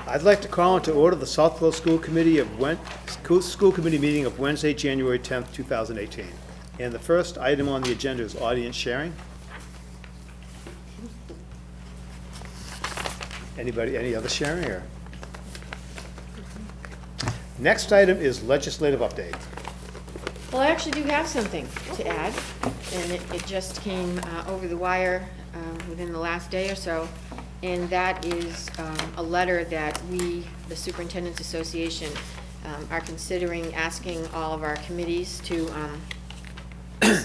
I'd like to call into order the Southborough School Committee School Committee meeting of Wednesday, January 10th, 2018. And the first item on the agenda is audience sharing. Any other sharing here? Next item is legislative update. Well, I actually do have something to add, and it just came over the wire within the last day or so, and that is a letter that we, the Superintendent's Association, are considering asking all of our committees to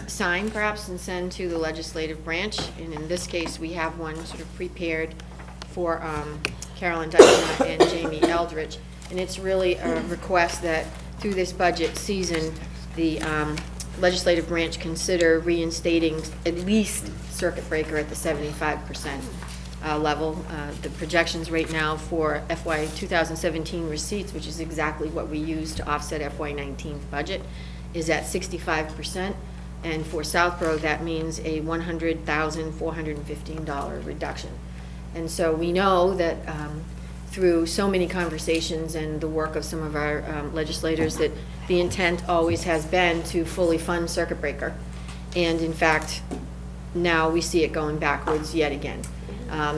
sign perhaps and send to the legislative branch. And in this case, we have one sort of prepared for Carolyn Dyson and Jamie Eldridge. And it's really a request that through this budget season, the legislative branch consider reinstating at least circuit breaker at the 75% level. The projections right now for FY 2017 receipts, which is exactly what we use to offset FY 19 budget, is at 65%. And for Southborough, that means a $100,415 reduction. And so we know that through so many conversations and the work of some of our legislators that the intent always has been to fully fund circuit breaker. And in fact, now we see it going backwards yet again.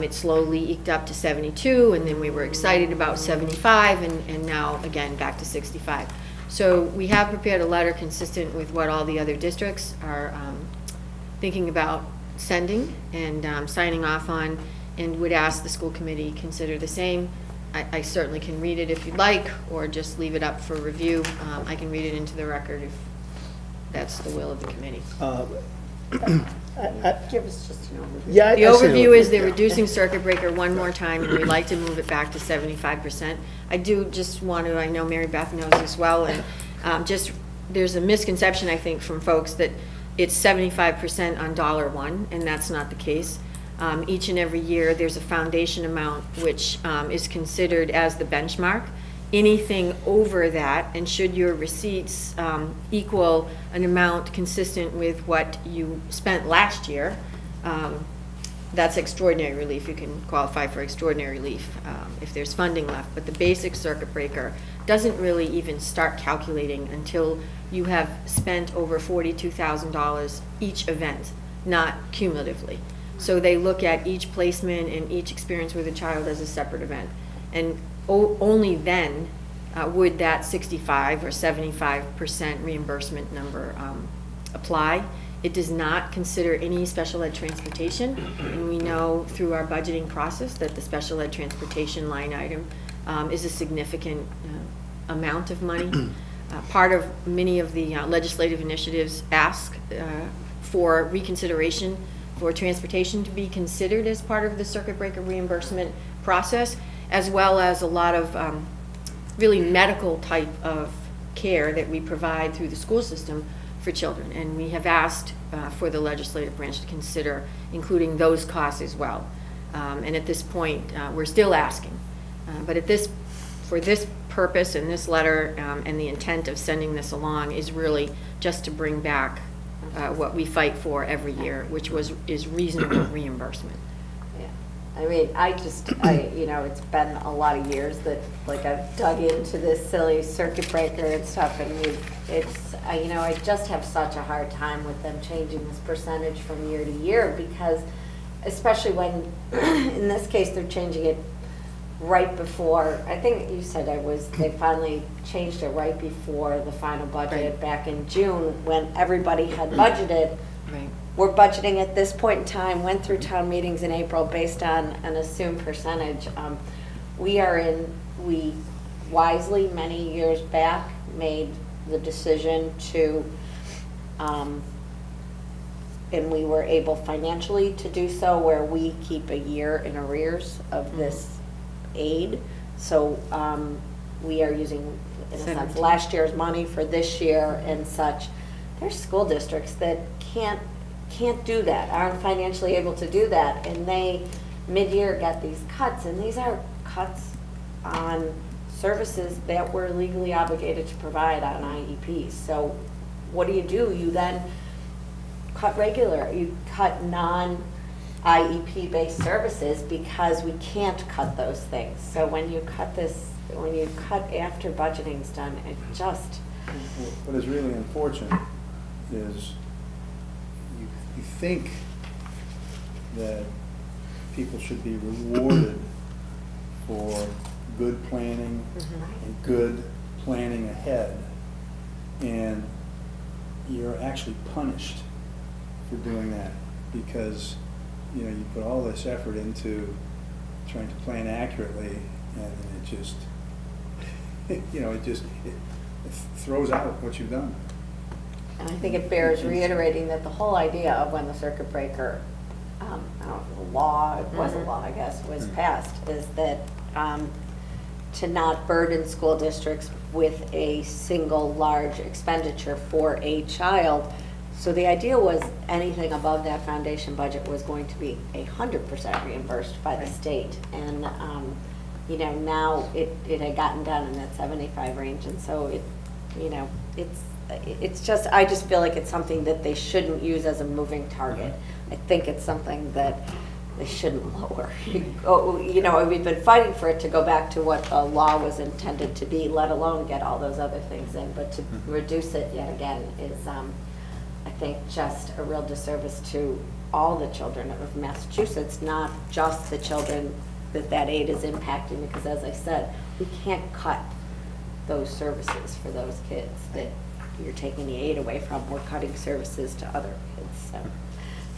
It slowly eked up to 72, and then we were excited about 75, and now again back to 65. So we have prepared a letter consistent with what all the other districts are thinking about sending and signing off on, and would ask the school committee consider the same. I certainly can read it if you'd like, or just leave it up for review. I can read it into the record if that's the will of the committee. Give us just an overview. Yeah, The overview is they're reducing circuit breaker one more time, and we'd like to move it back to 75%. I do just want to, I know Mary Beth knows as well, and there's a misconception, I think, from folks that it's 75% on $1, and that's not the case. Each and every year, there's a foundation amount which is considered as the benchmark. Anything over that, and should your receipts equal an amount consistent with what you spent last year, that's extraordinary relief. You can qualify for extraordinary relief if there's funding left. But the basic circuit breaker doesn't really even start calculating until you have spent over $42,000 each event, not cumulatively. So they look at each placement and each experience with a child as a separate event. And only then would that 65 or 75% reimbursement number apply. It does not consider any special ed transportation, and we know through our budgeting process that the special ed transportation line item is a significant amount of money. Part of many of the legislative initiatives ask for reconsideration for transportation to be considered as part of the circuit breaker reimbursement process, as well as a lot of really medical type of care that we provide through the school system for children. And we have asked for the legislative branch to consider including those costs as well. And at this point, we're still asking. But for this purpose and this letter and the intent of sending this along is really just to bring back what we fight for every year, which is reasonable reimbursement. I mean, it's been a lot of years that, I've dug into this silly circuit breaker and stuff, and I just have such a hard time with them changing this percentage from year to year, because especially when, in this case, they're changing it right before, I think you said they finally changed it right before the final budget Right. back in June, when everybody had budgeted. Right. We're budgeting at this point in time, went through town meetings in April based on an assumed percentage. We wisely, many years back, made the decision to, and we were able financially to do so, where we keep a year in arrears of this aid. So we are using, in a sense, last year's money for this year and such. There's school districts that can't do that, aren't financially able to do that, and they mid-year got these cuts, and these are cuts on services that we're legally obligated to provide on IEPs. So what do? You then cut regular, you cut IEP-based services because we can't cut those things. So when you cut after budgeting's done, it just, What is really unfortunate is you think that people should be rewarded for good planning and good planning ahead, and you're actually punished for doing that because, you know, you put all this effort into trying to plan accurately, and it just, you know, it throws out what you've done. and I think it bears reiterating that the whole idea of when the circuit breaker, I don't know, law, it was a law, I guess, was passed, is that to not burden school districts with a single large expenditure for a child. So the idea was anything above that foundation budget was going to be 100% reimbursed by the state. And, you know, now it had gotten down in that 75 range. And so it, you know, it's just, I just feel like it's something that they shouldn't use as a moving target. I think it's something that they shouldn't lower. You know, we've been fighting for it to go back to what the law was intended to be, let alone get all those other things in. But to reduce it yet again is, I think, just a real disservice to all the children of Massachusetts, not just the children that aid is impacting, because as I said, we can't cut those services for those kids that you're taking the aid away from. We're cutting services to other kids, so.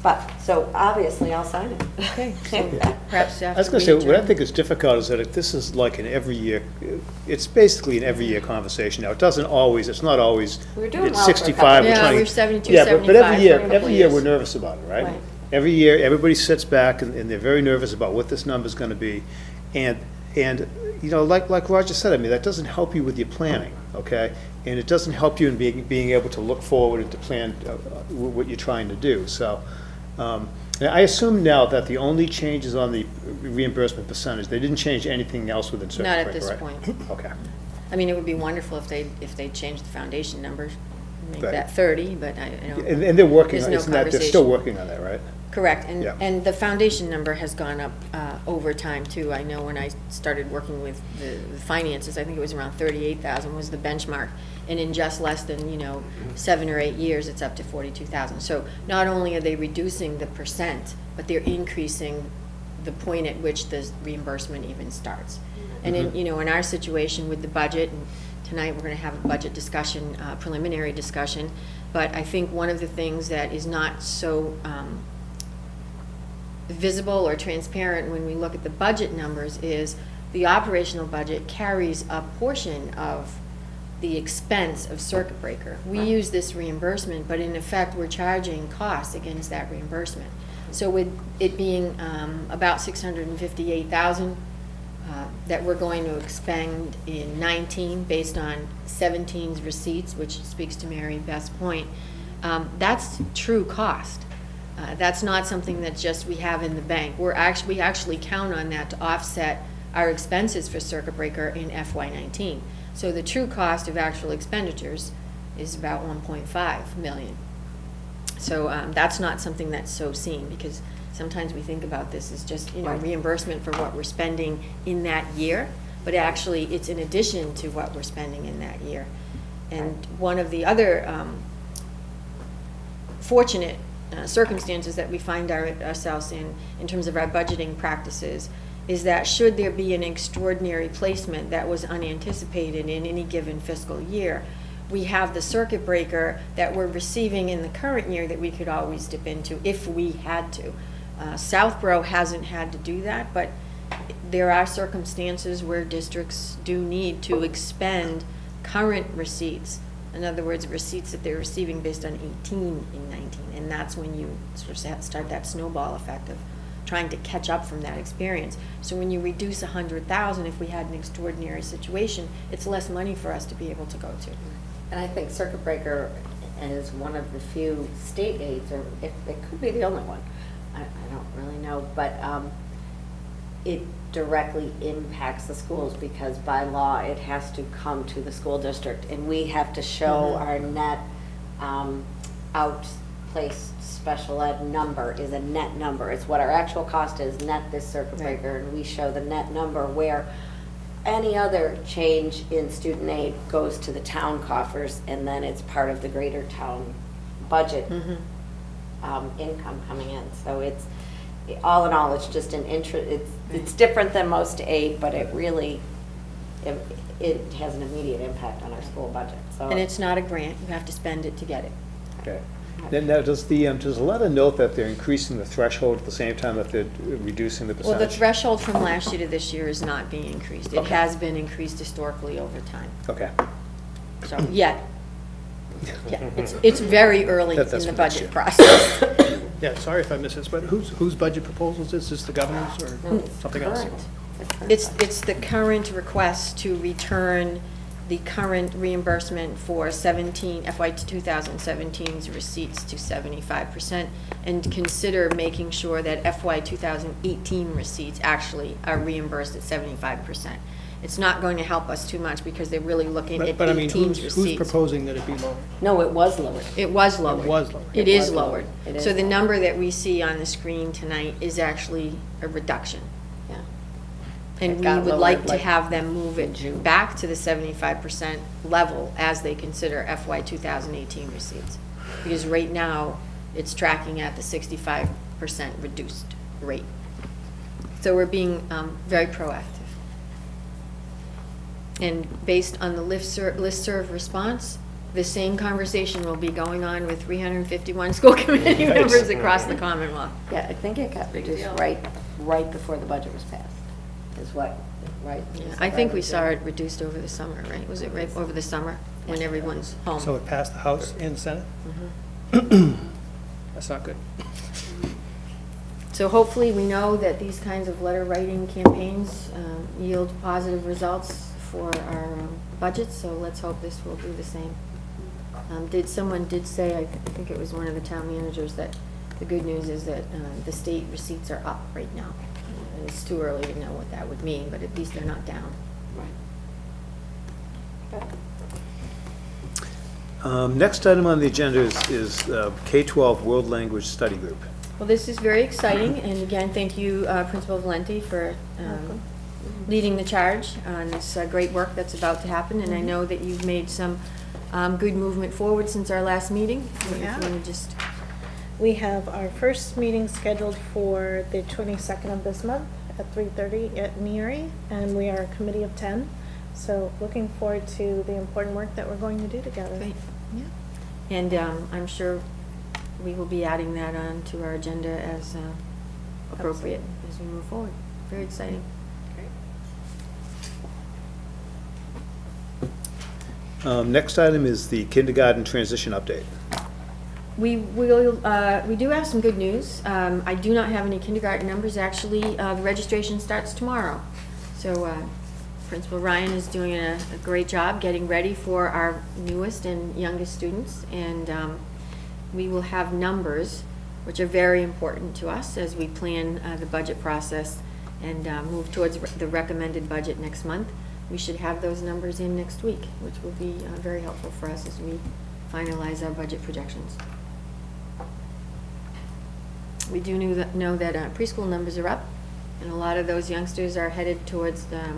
But, so obviously I'll sign it. Okay, so perhaps I was after going to say, we what I adjourn. think is difficult is that this is like an every year, it's basically an every year conversation now. It doesn't always, it's not always, We're doing it's well for a couple 65 or years. 20. Yeah, we're 72, Yeah, but 75 every for year, a couple every year years. we're nervous about it, right? Right. Every year, everybody sits back and they're very nervous about what this number's going to be. And, you know, like Roger said, I mean, that doesn't help you with your planning, okay? And it doesn't help you in being able to look forward and to plan what you're trying to do. So, now, I assume now that the only changes on the reimbursement percentage, they didn't change anything else within circuit Not at breaker, this right? point. Okay. I mean, it would be wonderful if they changed the foundation numbers, make Right. that 30, but I don't. And they're working There's on, no isn't that, they're still conversation. working on that, right? Correct, Yeah. and the foundation number has gone up over time too. I know when I started working with the finances, I think it was around 38,000 was the benchmark. And in just less than, 7 or 8 years, it's up to 42,000. So not only are they reducing the percent, but they're increasing the point at which the reimbursement even starts. And in our situation with the budget, and tonight we're going to have a budget discussion, preliminary discussion, but I think one of the things that is not so visible or transparent when we look at the budget numbers is the operational budget carries a portion of the expense of circuit breaker. We use this reimbursement, but in effect, we're charging costs against that reimbursement. So with it being about 658,000 that we're going to expend in 19 based on 17's receipts, which speaks to Mary Beth's point, that's true cost. That's not something that just we have in the bank. We actually count on that to offset our expenses for circuit breaker in FY19. So the true cost of actual expenditures is about 1.5 million. So that's not something that's so seen, because sometimes we think about this as just Right. reimbursement for what we're spending in that year, but actually it's in addition to what we're spending in that year. And one of the other fortunate circumstances that we find ourselves in terms of our budgeting practices is that should there be an extraordinary placement that was unanticipated in any given fiscal year, we have the circuit breaker that we're receiving in the current year that we could always dip into if we had to. Southborough hasn't had to do that, but there are circumstances where districts do need to expend current receipts. In other words, receipts that they're receiving based on 18 in 19, and that's when you sort of start that snowball effect of trying to catch up from that experience. So when you reduce 100,000, if we had an extraordinary situation, it's less money for us to be able to go to. And I think circuit breaker is one of the few state aids, or if it could be the only one, I don't really know, but it directly impacts the schools because by law it has to come to the school district, and we have to show our net outplacement replace special ed number is a net number. It's what our actual cost is, net this circuit Right. breaker, and we show the net number where any other change in student aid goes to the town coffers, and then it's part of the greater town budget income coming in. So it's, all in all, it's just an it's different than most aid, but it really, it has an immediate impact on our school budget, so. And it's not a grant, you have to spend it to get it. Okay. Now, does the letter note that they're increasing the threshold at the same time that they're reducing the Well, percentage? the threshold from last year to this year is not being increased. It Okay. has been increased historically over time. Okay. So, yeah, it's very early in That's the for next budget year. process. Yeah, sorry if I missed this, but whose budget proposals is this, the governor's or something else? Current. The current It's budget. the current request to return the current reimbursement for FY 2017's receipts to 75%, and consider making sure that FY 2018 receipts actually are reimbursed at 75%. It's not going to help us too much because they're really looking at But I mean, 18's who's receipts. proposing that it be lower? No, it was lowered. It was lowered. was lowered. It It is was lowered. lowered. It is So the lowered. number that we see on the screen tonight is actually a reduction. Yeah. And It we got would lowered, like to like, have them move in it June. back to the 75% level as they consider FY 2018 receipts. Because right now, it's tracking at the 65% reduced rate. So we're being very proactive. And based on the listserv response, the same conversation will be going on with 351 school committee Nice. members across the Commonwealth. Yeah, I think it got reduced deal. right before the budget was passed, is what, right? Yeah, Is I that think right? we saw it reduced over the summer, right? Was it right over the summer when everyone's home? So it passed the House and Senate? Mhm. That's not good. So hopefully, we know that these kinds of letter writing campaigns yield positive results for our budgets, so let's hope this will do the same. Someone did say, I think it was one of the town managers, that the good news is that the state receipts are up right now. And it's too early to know what that would mean, but at least they're not down. Next item on the agenda is K-12 World Language Study Group. Well, this is very exciting, and again, thank you, Principal Valenti, for leading the charge on this great work that's about to happen, and I know that you've made some good movement forward since our last meeting. If you Yeah. wanna just, We have our first meeting scheduled for the 22nd of this month at 3:30 at Neary, and we are a committee of 10. So looking forward to the important work that we're going to do together. Great. Yeah. and I'm sure we will be adding that on to our agenda as appropriate as we move forward. Very exciting. Next item is the kindergarten transition update. We do have some good news. I do not have any kindergarten numbers, actually. The registration starts tomorrow. So Principal Ryan is doing a great job getting ready for our newest and youngest students. And we will have numbers, which are very important to us as we plan the budget process and move towards the recommended budget next month. We should have those numbers in next week, which will be very helpful for us as we finalize our budget projections. We do know that preschool numbers are up, and a lot of those youngsters are headed towards the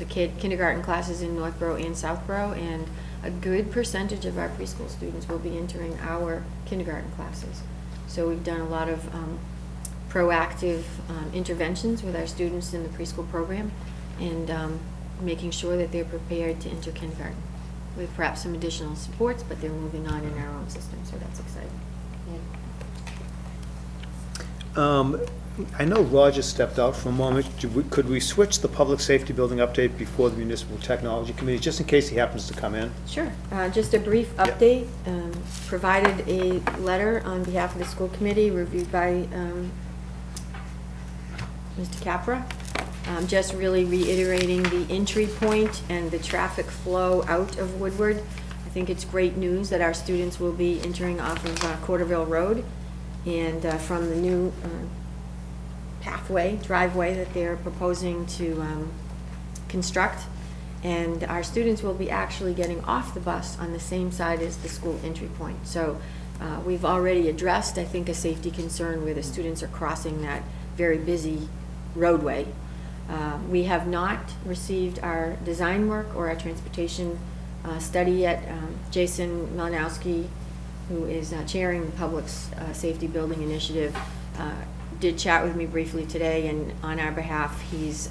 kindergarten classes in Northborough and Southborough, and a good percentage of our preschool students will be entering our kindergarten classes. So we've done a lot of proactive interventions with our students in the preschool program, and making sure that they're prepared to enter kindergarten with perhaps some additional supports, but they're moving on in our own system, so that's exciting. I know Roger stepped out for a moment. Could we switch the public safety building update before the municipal technology committee, just in case he happens to come in? Sure. Just a brief Yep. update. Provided a letter on behalf of the school committee reviewed by Mr. Capra. Just really reiterating the entry point and the traffic flow out of Woodward. I think it's great news that our students will be entering off of Corderville Road and from the new driveway that they're proposing to construct. And our students will be actually getting off the bus on the same side as the school entry point. So we've already addressed, I think, a safety concern where the students are crossing that very busy roadway. We have not received our design work or our transportation study yet. Jason Malinowski, who is chairing the Public Safety Building Initiative, did chat with me briefly today, and on our behalf, he's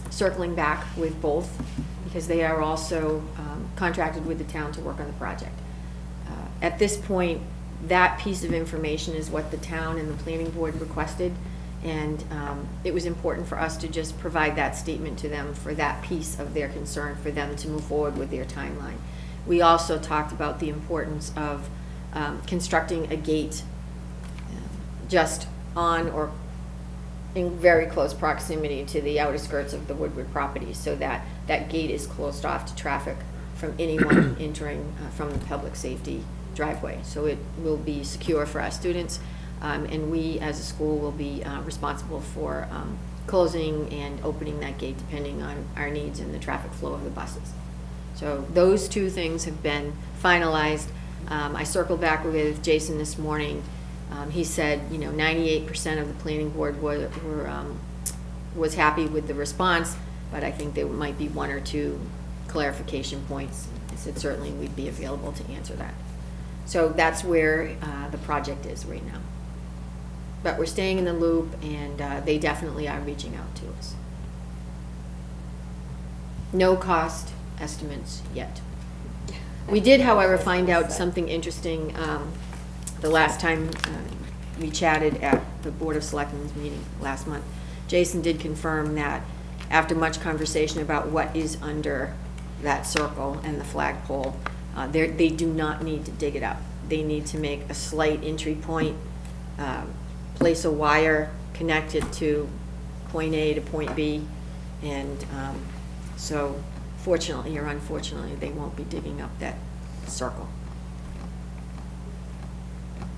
circling back with both, because they are also contracted with the town to work on the project. At this point, that piece of information is what the town and the planning board requested, and it was important for us to just provide that statement to them for that piece of their concern, for them to move forward with their timeline. We also talked about the importance of constructing a gate just on or in very close proximity to the outer skirts of the Woodward property, so that that gate is closed off to traffic from anyone entering from the public safety driveway. So it will be secure for our students, and we as a school will be responsible for closing and opening that gate depending on our needs and the traffic flow of the buses. So those two things have been finalized. I circled back with Jason this morning. He said, 98% of the planning board was happy with the response, but I think there might be one or two clarification points. I said certainly we'd be available to answer that. So that's where the project is right now. But we're staying in the loop, and they definitely are reaching out to us. No cost estimates yet. We did, however, find out something interesting the last time we chatted at the Board of Selectmen's meeting last month. Jason did confirm that after much conversation about what is under that circle and the flagpole, they do not need to dig it up. They need to make a slight entry point, place a wire, connect it to point A to point B, and so fortunately or unfortunately, they won't be digging up that circle.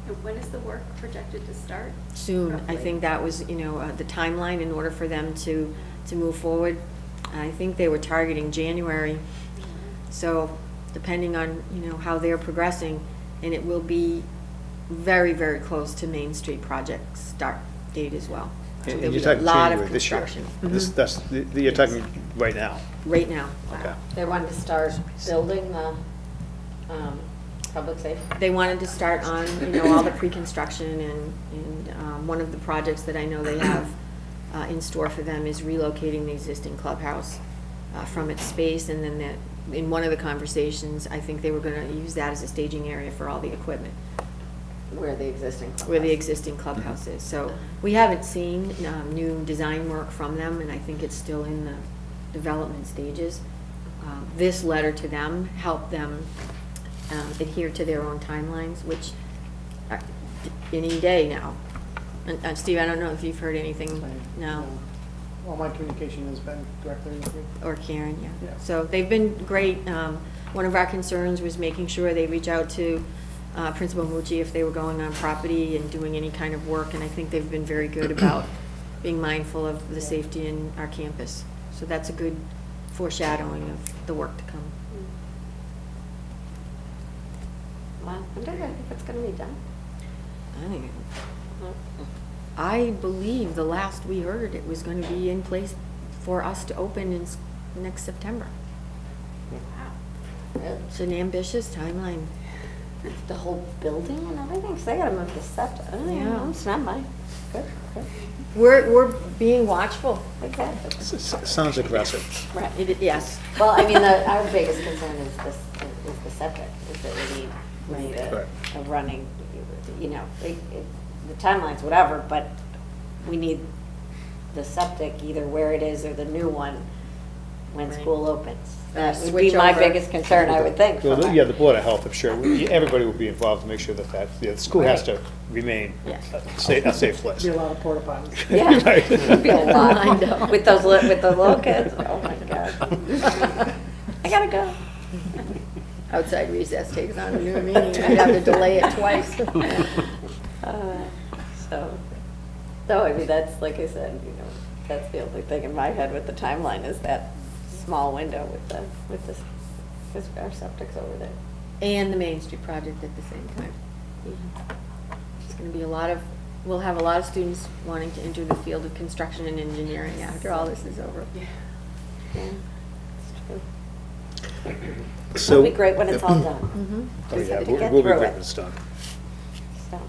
And when is the work projected to start? Soon. I roughly? think that was, the timeline in order for them to move forward. I think they were targeting January. So depending on, how they're progressing, and it will be very, very close to Main Street project start date as well. So And there'll you're be a talking lot of January this year. construction. You're talking right now. Right now. Okay. They wanted to start building the public safety. They wanted to start on, all the pre-construction, and one of the projects that I know they have in store for them is relocating the existing clubhouse from its space, and then in one of the conversations, I think they were gonna use that as a staging area for all the equipment, Where the existing clubhouse. where the existing clubhouse is. So we haven't seen new design work from them, and I think it's still in the development stages. This letter to them helped them adhere to their own timelines, which are any day now. And Steve, I don't know if you've heard anything, no, All my communication has been directly with you. or Karen, yeah. Yeah. So they've been great. One of our concerns was making sure they reach out to Principal Mucci if they were going on property and doing any kind of work, and I think they've been very good about being mindful of the safety in our campus. So that's a good foreshadowing of the work to come. Well, when do they think it's gonna be done? I believe the last we heard, it was going to be in place for us to open in next September. Really? It's an ambitious timeline. The whole building and everything? 'Cause they gotta move the septic. Oh, Yeah. yeah, it's not mine. Good, good. We're being watchful. Exactly. Sounds aggressive. Right. Yes. Well, I mean, our biggest concern is the septic, is that we need Right. a running, the timelines, whatever, but we need the septic either where it is or the new one when Right. school opens. Or That would be switch my over. biggest concern, I would think. Well, from yeah, our- the Board of Health, I'm sure, everybody will be involved to make sure that the school has to remain Yes. a safe place. Be a lot of porta potties. Yeah, Right. it'd be a lot. I know. With those, with the little kids, oh my God. I gotta go. Outside recess takes on a new meaning. I'd have to delay it twice. So, I mean, that's, like I said, that's the only thing in my head with the timeline is that small window with this, because our septic's over there. And the Main Street project at the same time. It's gonna be we'll have a lot of students wanting to enter the field of construction and engineering after all this is over. Yeah, it's true. So It'll be great when it's all done. Mhm. Oh, Just yeah, have to we'll get be through great it. when it's done. So,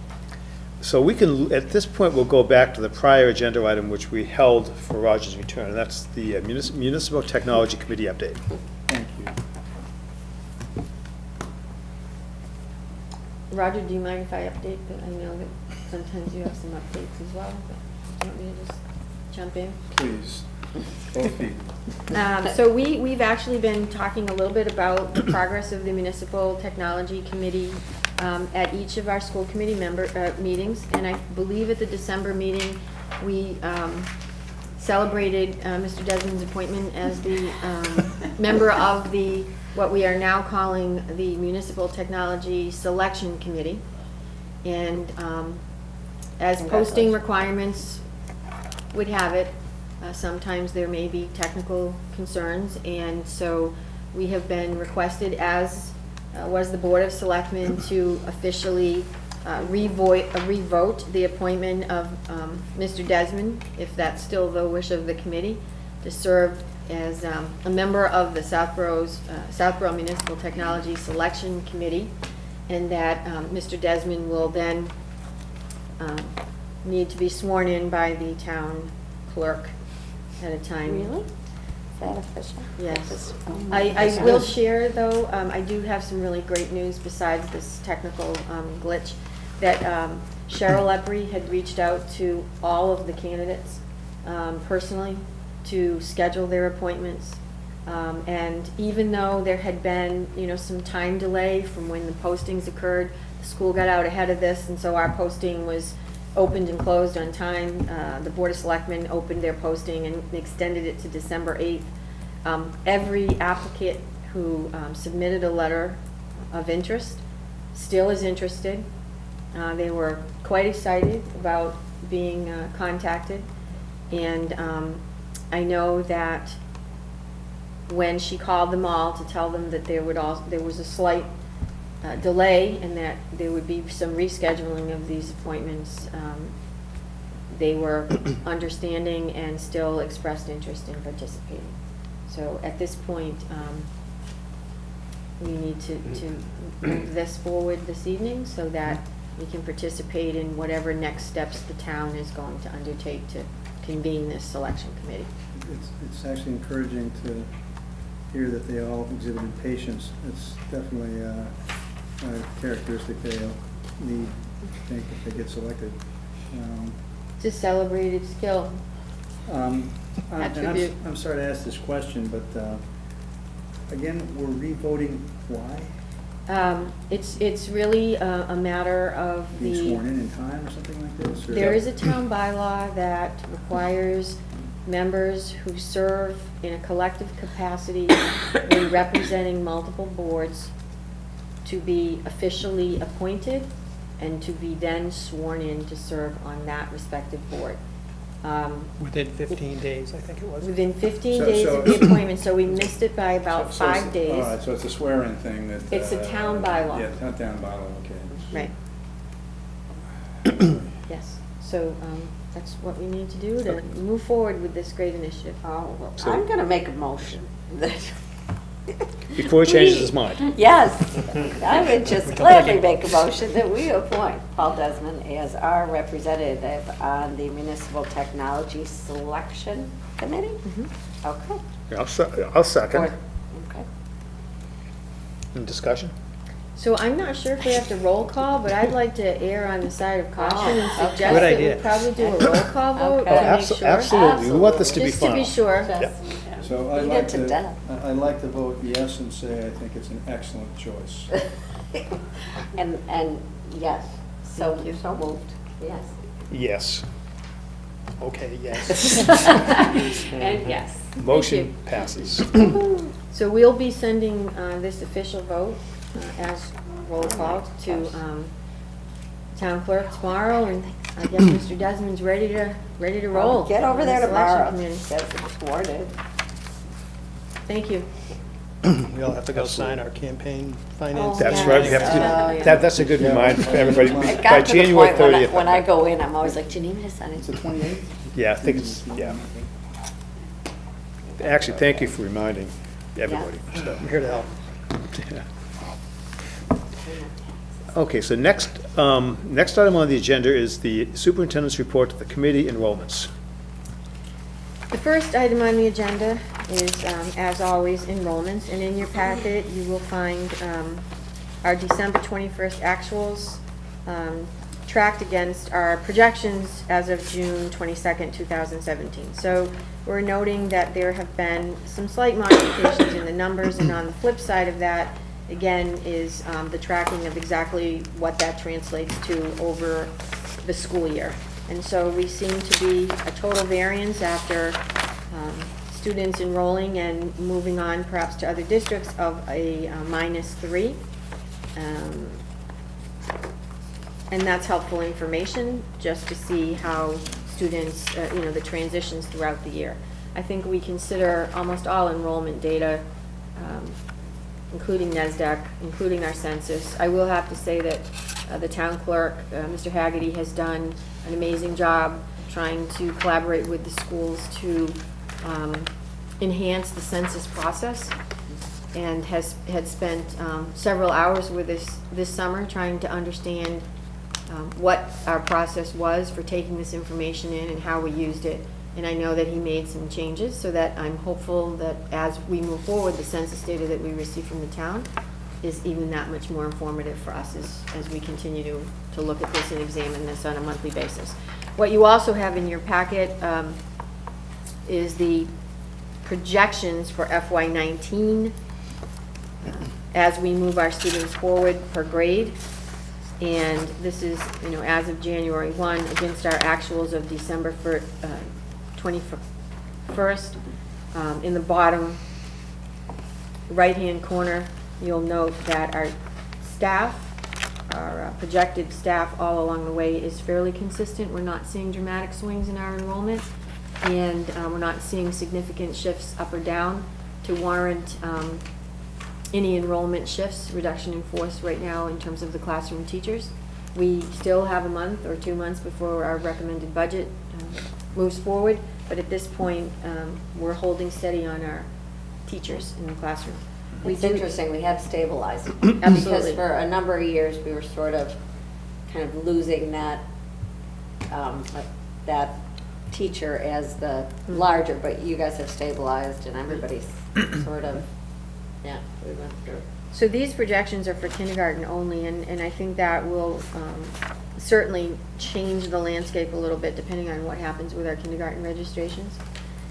So we can, at this point, we'll go back to the prior agenda item which we held for Roger's return, and that's the Municipal Technology Committee update. Thank you. Roger, do you mind if I update? I know that sometimes you have some updates as well, but do you want me to just jump in? Please, both feet. So we've actually been talking a little bit about the progress of the Municipal Technology Committee at each of our school committee meetings. And I believe at the December meeting, we celebrated Mr. Desmond's appointment as the member of what we are now calling the Municipal Technology Selection Committee. And as posting requirements would have it, sometimes there may be technical concerns, and so we have been requested, as was the Board of Selectmen, to officially revote the appointment of Mr. Desmond, if that's still the wish of the committee, to serve as a member of the Southborough Municipal Technology Selection Committee, and that Mr. Desmond will then need to be sworn in by the town clerk at a time. really? Is that official? Yes. Oh, I will share, though, I do have some really great news besides this technical glitch, that Cheryl Lepre had reached out to all of the candidates personally to schedule their appointments. And even though there had been, some time delay from when the postings occurred, the school got out ahead of this, and so our posting was opened and closed on time. The Board of Selectmen opened their posting and extended it to December 8th. Every applicant who submitted a letter of interest still is interested. They were quite excited about being contacted, and I know that when she called them all to tell them that there was a slight delay and that there would be some rescheduling of these appointments, they were understanding and still expressed interest in participating. So at this point, we need to move this forward this evening so that we can participate in whatever next steps the town is going to undertake to convene this selection committee. It's actually encouraging to hear that they all exhibited patience. It's definitely a characteristic they'll need, I think, if they get selected. It's a celebrated skill. And Attribute. I'm sorry to ask this question, but again, we're re-voting why? It's really a matter of Being sworn in time or something like this? Or- There is a town bylaw that requires members who serve in a collective capacity when representing multiple boards to be officially appointed and to be then sworn in to serve on that respective board. Within 15 days, I think it was. Within 15 So- days so- of the appointment, so we missed it by about So it's 5 All days. right, so it's a swearing thing that. It's a town bylaw. Yeah, town bylaw, okay. Right. Yes, so that's what we need to do to move forward with this great initiative. Oh, well, So- I'm gonna make a motion that. Before he changes his mind. Yes, I would just gladly make a motion that we appoint Paul Desmond as our representative on the Municipal Technology Selection Committee. Okay. I'll second. Okay. In discussion? So I'm not sure if we have to roll call, but I'd like to err on the side of caution and Oh, okay. suggest Good that idea. we probably do a roll call vote Okay. to make sure. Absolutely, we want this to be Just to fun. be sure. So Beat it to death. I'd like to vote yes and say I think it's an excellent choice. And yes, so Thank you. so moved, yes. Yes. Okay, yes. And yes. Motion passes. So we'll be sending this official vote as roll call to town clerk tomorrow, and I guess Mr. Desmond's ready to roll. Get over on there the selection tomorrow, committee. get it sworn in. Thank you. We all have to go sign our campaign finance. Oh, That's yeah. right, we have to do, Oh, yeah. that's a good reminder for everybody. It By got to the January point when 30th. when I go in, I'm always like, do you need me to sign It's it? the 28th? Yeah, I think it's, yeah. Actually, thank you for reminding everybody. So, I'm here to help. yeah. Okay, so next item on the agenda is the superintendent's report to the committee enrollments. The first item on the agenda is, as always, enrollments, and in your packet, you will find our December 21st actuals tracked against our projections as of June 22nd, 2017. So we're noting that there have been some slight modifications in the numbers, and on the flip side of that, again, is the tracking of exactly what that translates to over the school year. And so we seem to be a total variance after students enrolling and moving on perhaps to other districts of a -3. And that's helpful information just to see how students, the transitions throughout the year. I think we consider almost all enrollment data, including NESDEC, including our census. I will have to say that the town clerk, Mr. Haggerty, has done an amazing job trying to collaborate with the schools to enhance the census process, and had spent several hours with us this summer trying to understand what our process was for taking this information in and how we used it. And I know that he made some changes, so that I'm hopeful that as we move forward, the census data that we receive from the town is even that much more informative for us as we continue to look at this and examine this on a monthly basis. What you also have in your packet is the projections for FY19 as we move our students forward per grade. And this is, as of January 1 against our actuals of December 21st. In the bottom right-hand corner, you'll note that our staff, our projected staff all along the way is fairly consistent. We're not seeing dramatic swings in our enrollment, and we're not seeing significant shifts up or down to warrant any enrollment shifts, reduction in force right now in terms of the classroom teachers. We still have a month or 2 months before our recommended budget moves forward, but at this point, we're holding steady on our teachers in the classroom. It's interesting, we have stabilized. Absolutely. Because for a number of years, we were sort of kind of losing that, that teacher as the larger, but you guys have stabilized and everybody's sort of, yeah, we went through. So these projections are for kindergarten only, and I think that will certainly change the landscape a little bit depending on what happens with our kindergarten registrations.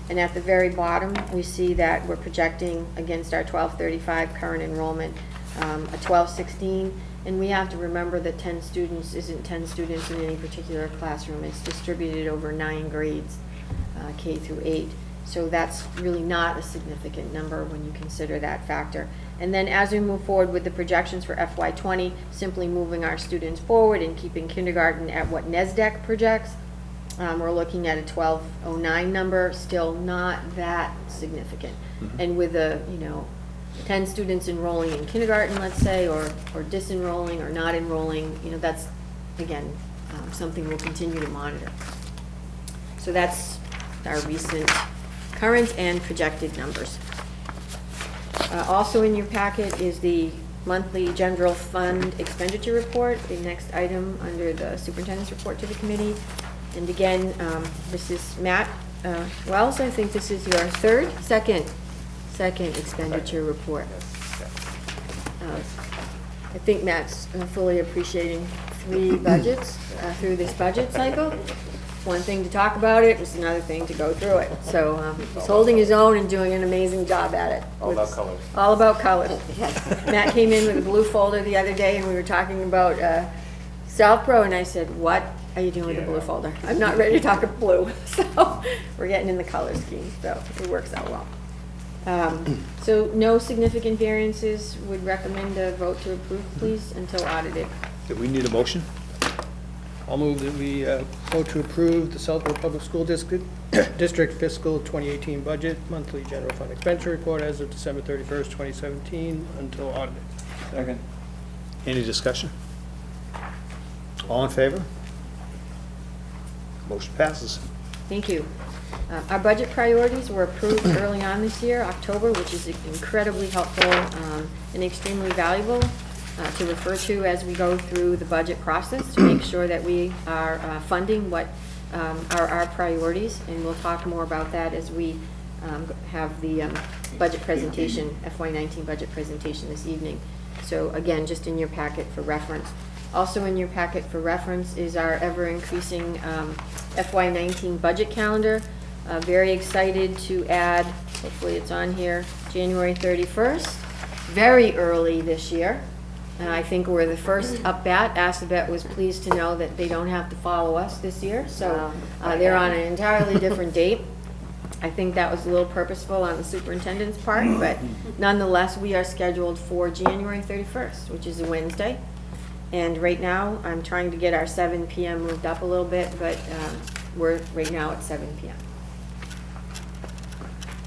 And at the very bottom, we see that we're projecting against our 1235 current enrollment, a 1216, and we have to remember that 10 students isn't 10 students in any particular classroom. It's distributed over 9 grades, K through 8. So that's really not a significant number when you consider that factor. And then as we move forward with the projections for FY20, simply moving our students forward and keeping kindergarten at what NESDEC projects, we're looking at a 1209 number, still not that significant. And with 10 students enrolling in kindergarten, let's say, or disenrolling or not enrolling, that's, again, something we'll continue to monitor. So that's our recent current and projected numbers. Also in your packet is the monthly general fund expenditure report, the next item under the superintendent's report to the committee. And again, this is Matt Wells. I think this is your second expenditure report. I think Matt's fully appreciating 3 budgets through this budget cycle. One thing to talk about it, it's another thing to go through it. So he's holding his own and doing an amazing job at it. All about colors. All about colors. Matt came in with a blue folder the other day, and we were talking about Southborough, and I said, "What are you doing with the blue folder? I'm not ready to talk about blue." So we're getting in the color scheme, so it works out well. So no significant variances. Would recommend a vote to approve, please, until audited. Do we need a motion? I'll move that we vote to approve the Southborough Public School District fiscal 2018 budget, monthly general fund expenditure report as of December 31st, 2017, until audited. Second. Any discussion? All in favor? Motion passes. Thank you. Our budget priorities were approved early on this year, October, which is incredibly helpful and extremely valuable to refer to as we go through the budget process to make sure that we are funding what are our priorities. And we'll talk more about that as we have the budget presentation, FY19 budget presentation this evening. So again, just in your packet for reference. Also in your packet for reference is our ever-increasing FY19 budget calendar. Very excited to add, hopefully it's on here, January 31st, very early this year. I think we're the first up bat. Assabet was pleased to know that they don't have to follow us this year, so they're on an entirely different date. I think that was a little purposeful on the superintendent's part, but nonetheless, we are scheduled for January 31st, which is a Wednesday. And right now, I'm trying to get our 7 p.m. moved up a little bit, but we're right now at 7 p.m.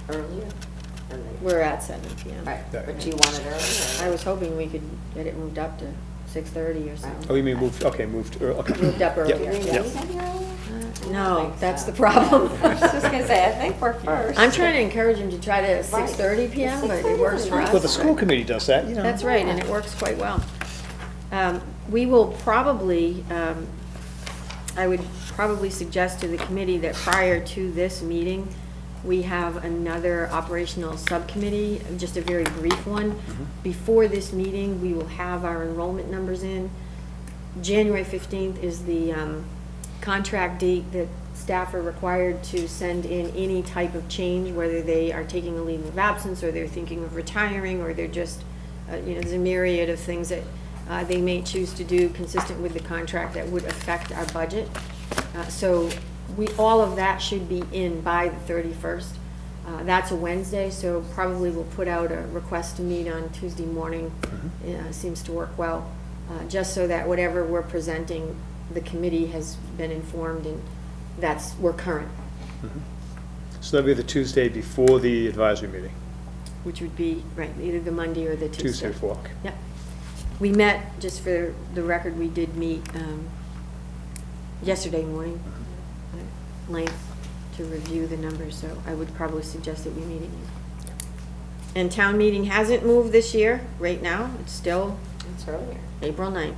Earlier? We're at 7 p.m. Right, but you want it earlier? I was hoping we could get it moved up to 6:30 or Oh, something. you mean moved, okay, moved, okay. Moved up Yep, earlier. yep. No, that's the problem. I was just gonna say, I think we're first. I'm trying to encourage him to try to 6:30 p.m., but it works for us. Well, the school committee does that, you know. That's right, and it works quite well. We will probably, I would probably suggest to the committee that prior to this meeting, we have another operational subcommittee, just a very brief one. Before this meeting, we will have our enrollment numbers in. January 15th is the contract date that staff are required to send in any type of change, whether they are taking a leave of absence, or they're thinking of retiring, or they're just, there's a myriad of things that they may choose to do consistent with the contract that would affect our budget. So all of that should be in by the 31st. That's a Wednesday, so probably we'll put out a request to meet on Tuesday morning. Seems to work well, just so that whatever we're presenting, the committee has been informed, and we're current. So that'll be the Tuesday before the advisory meeting. Which would be, right, either the Monday or the Tuesday. Tuesday before. Yep. We met, just for the record, we did meet yesterday morning at length to review the numbers, so I would probably suggest that we meet again. And town meeting hasn't moved this year, right now, it's still It's earlier. April 9th.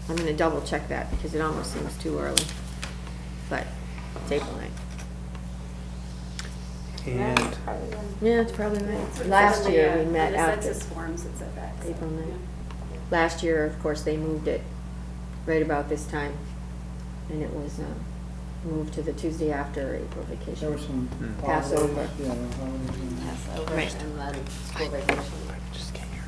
I'm gonna double check that, because it almost seems too early, but it's April 9th. And Yeah, it's probably right. Last year, we met on after. the census forms, it's at that. April 9th. Last year, of course, they moved it right about this time, and it was moved to the Tuesday after April There vacation. were some. Passover. holidays, Yeah, there were holidays. Passover Right. and then school vacation. just came here.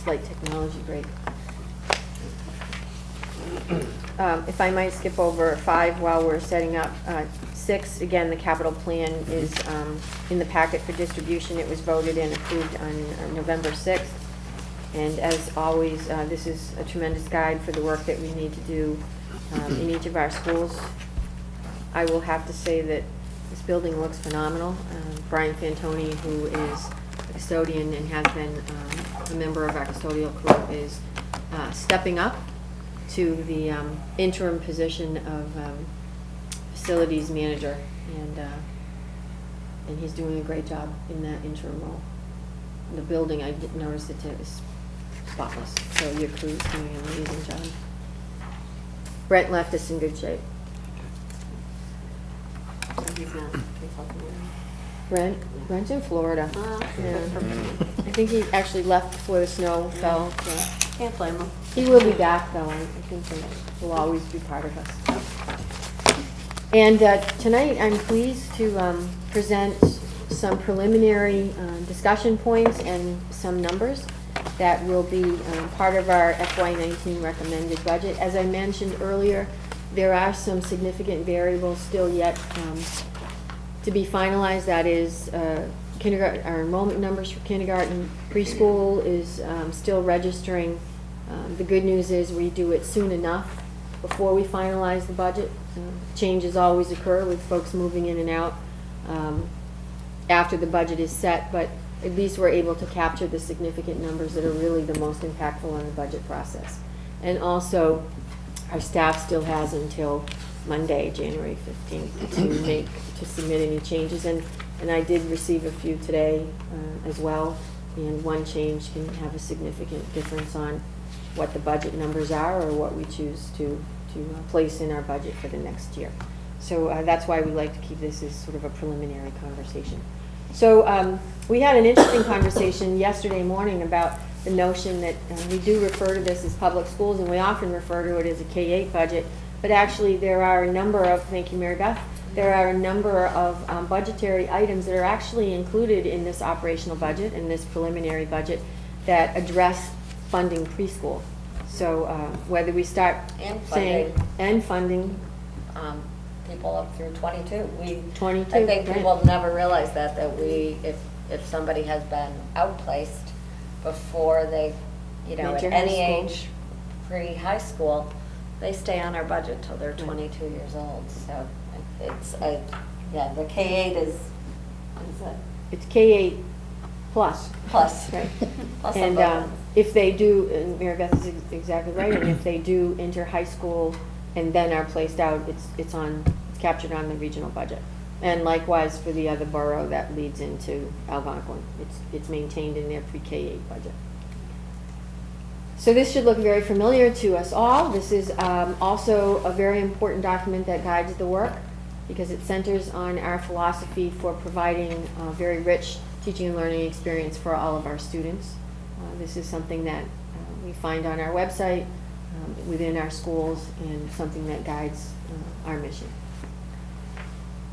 Slight technology break. If I might skip over 5 while we're setting up. 6, again, the capital plan is in the packet for distribution. It was voted and approved on November 6th. And as always, this is a tremendous guide for the work that we need to do in each of our schools. I will have to say that this building looks phenomenal. Brian Fantoni, who is a custodian and has been a member of our custodial crew, is stepping up to the interim position of facilities manager, and he's doing a great job in that interim role. The building, I did notice it is spotless, so your crew's doing an amazing job. Brent left us in good shape. He's not. Brent's in Florida. Yeah. I think he actually left before the snow fell, so. Can't blame him. He will be back, though. I think he will always be part of us. And tonight, I'm pleased to present some preliminary discussion points and some numbers. that will be part of our FY19 recommended budget. As I mentioned earlier, there are some significant variables still yet to be finalized. That is kindergarten, our enrollment numbers for kindergarten. Preschool is still registering. The good news is we do it soon enough before we finalize the budget. Changes always occur with folks moving in and out after the budget is set, but at least we're able to capture the significant numbers that are really the most impactful on the budget process. And also, our staff still has until Monday, January 15th, to submit any changes. And I did receive a few today as well, and one change can have a significant difference on what the budget numbers are or what we choose to place in our budget for the next year. So that's why we like to keep this as sort of a preliminary conversation. So we had an interesting conversation yesterday morning about the notion that we do refer to this as public schools, and we often refer to it as a K-8 budget, but actually there are a number of, thank you Mary Beth, there are a number of budgetary items that are actually included in this operational budget and this preliminary budget that address funding preschool. So whether we start saying, and funding People up through 22. 22, I think right. people have never realized that we, if somebody has been outplaced before they, at Enter high any school. age, pre-high school, they stay on our budget till they're 22 years old. So it's, the K-8 is It's K-8 plus. plus. Right. Plus And above. if they do, and Mary Beth is exactly right, and if they do enter high school and then are placed out, it's captured on the regional budget. And likewise for the other borough that leads into Algonquin, it's maintained in their pre-K-8 budget. So this should look very familiar to us all. This is also a very important document that guides the work because it centers on our philosophy for providing a very rich teaching and learning experience for all of our students. This is something that we find on our website, within our schools, and something that guides our mission.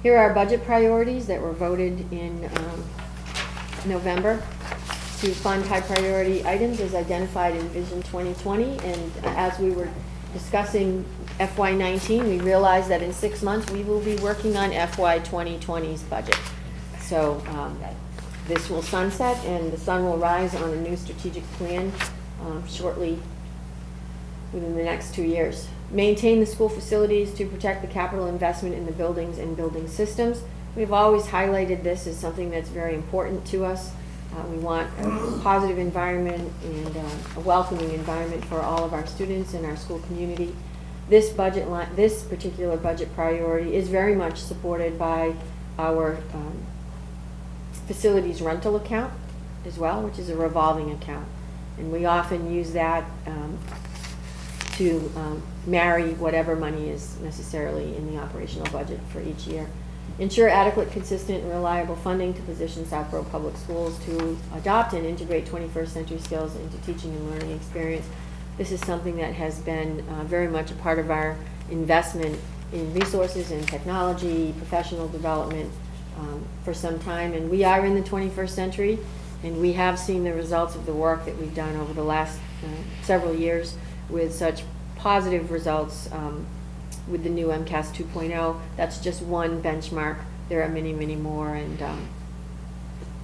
Here are our budget priorities that were voted in November to fund high priority items as identified in Vision 2020. And as we were discussing FY19, we realized that in 6 months we will be working on FY 2020's budget. So this will sunset and the sun will rise on a new strategic plan shortly within the next 2 years. Maintain the school facilities to protect the capital investment in the buildings and building systems. We've always highlighted this as something that's very important to us. We want a positive environment and a welcoming environment for all of our students and our school community. This particular budget priority is very much supported by our facilities rental account as well, which is a revolving account. And we often use that to marry whatever money is necessarily in the operational budget for each year. Ensure adequate, consistent, and reliable funding to position Southborough Public Schools to adopt and integrate 21st century skills into teaching and learning experience. This is something that has been very much a part of our investment in resources and technology, professional development for some time. And we are in the 21st century, and we have seen the results of the work that we've done over the last several years with such positive results with the new MCAS 2.0. That's just one benchmark. There are many, many more, and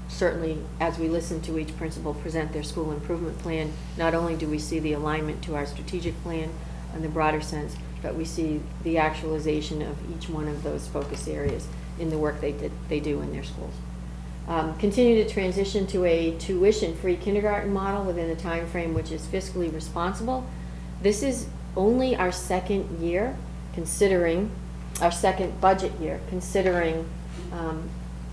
certainly as we listen to each principal present their school improvement plan, not only do we see the alignment to our strategic plan in the broader sense, but we see the actualization of each one of those focus areas in the work they do in their schools. Continue to transition to a tuition-free kindergarten model within a time frame which is fiscally responsible. This is only our second year, considering our second budget year, considering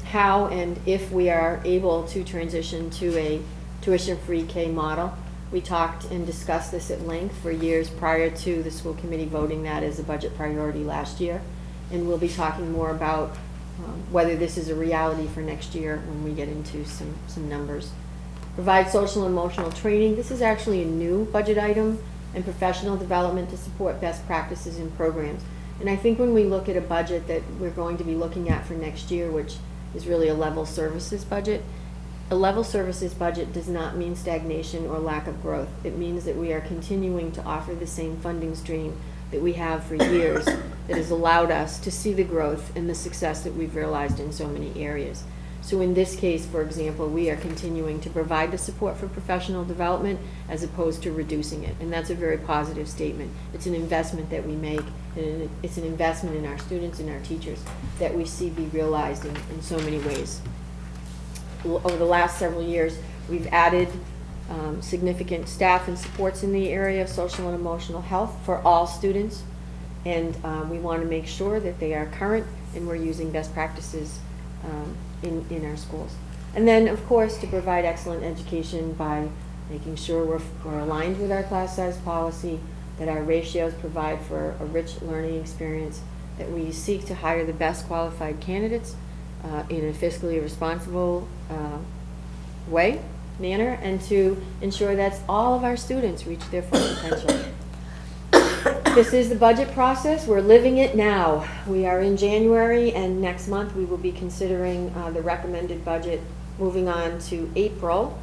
how and if we are able to transition to a tuition-free K model. We talked and discussed this at length for years prior to the school committee voting that as a budget priority last year. And we'll be talking more about whether this is a reality for next year when we get into some numbers. Provide social and emotional training. This is actually a new budget item, and professional development to support best practices and programs. And I think when we look at a budget that we're going to be looking at for next year, which is really a level services budget, A level services budget does not mean stagnation or lack of growth. It means that we are continuing to offer the same funding stream that we have for years that has allowed us to see the growth and the success that we've realized in so many areas. So in this case, for example, we are continuing to provide the support for professional development as opposed to reducing it. And that's a very positive statement. It's an investment that we make, and it's an investment in our students and our teachers that we see be realized in so many ways. Over the last several years, we've added significant staff and supports in the area of social and emotional health for all students. And we want to make sure that they are current and we're using best practices in our schools. And then, of course, to provide excellent education by making sure we're aligned with our class size policy, that our ratios provide for a rich learning experience, that we seek to hire the best qualified candidates in a fiscally responsible manner, and to ensure that all of our students reach their full potential. This is the budget process. We're living it now. We are in January, and next month we will be considering the recommended budget, moving on to April,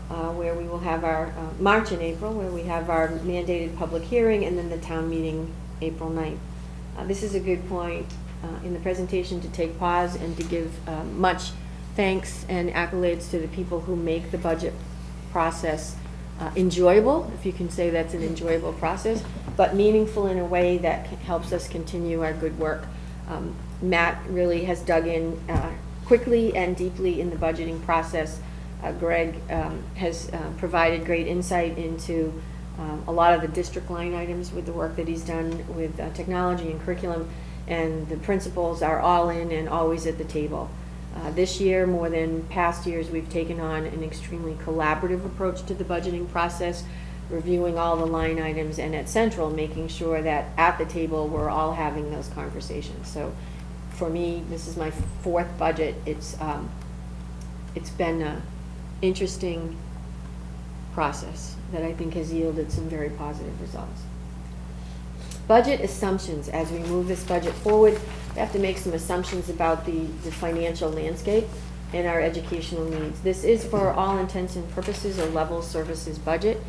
where we will have our, March and April, where we have our mandated public hearing, and then the town meeting April 9th. This is a good point in the presentation to take pause and to give much thanks and accolades to the people who make the budget process enjoyable, if you can say that's an enjoyable process, but meaningful in a way that helps us continue our good work. Matt really has dug in quickly and deeply in the budgeting process. Greg has provided great insight into a lot of the district line items with the work that he's done with technology and curriculum, and the principals are all in and always at the table. This year, more than past years, we've taken on an extremely collaborative approach to the budgeting process, reviewing all the line items, and at Central, making sure that at the table, we're all having those conversations. So for me, this is my fourth budget. It's been an interesting process that I think has yielded some very positive results. Budget assumptions. As we move this budget forward, we have to make some assumptions about the financial landscape and our educational needs. This is, for all intents and purposes, a level services budget.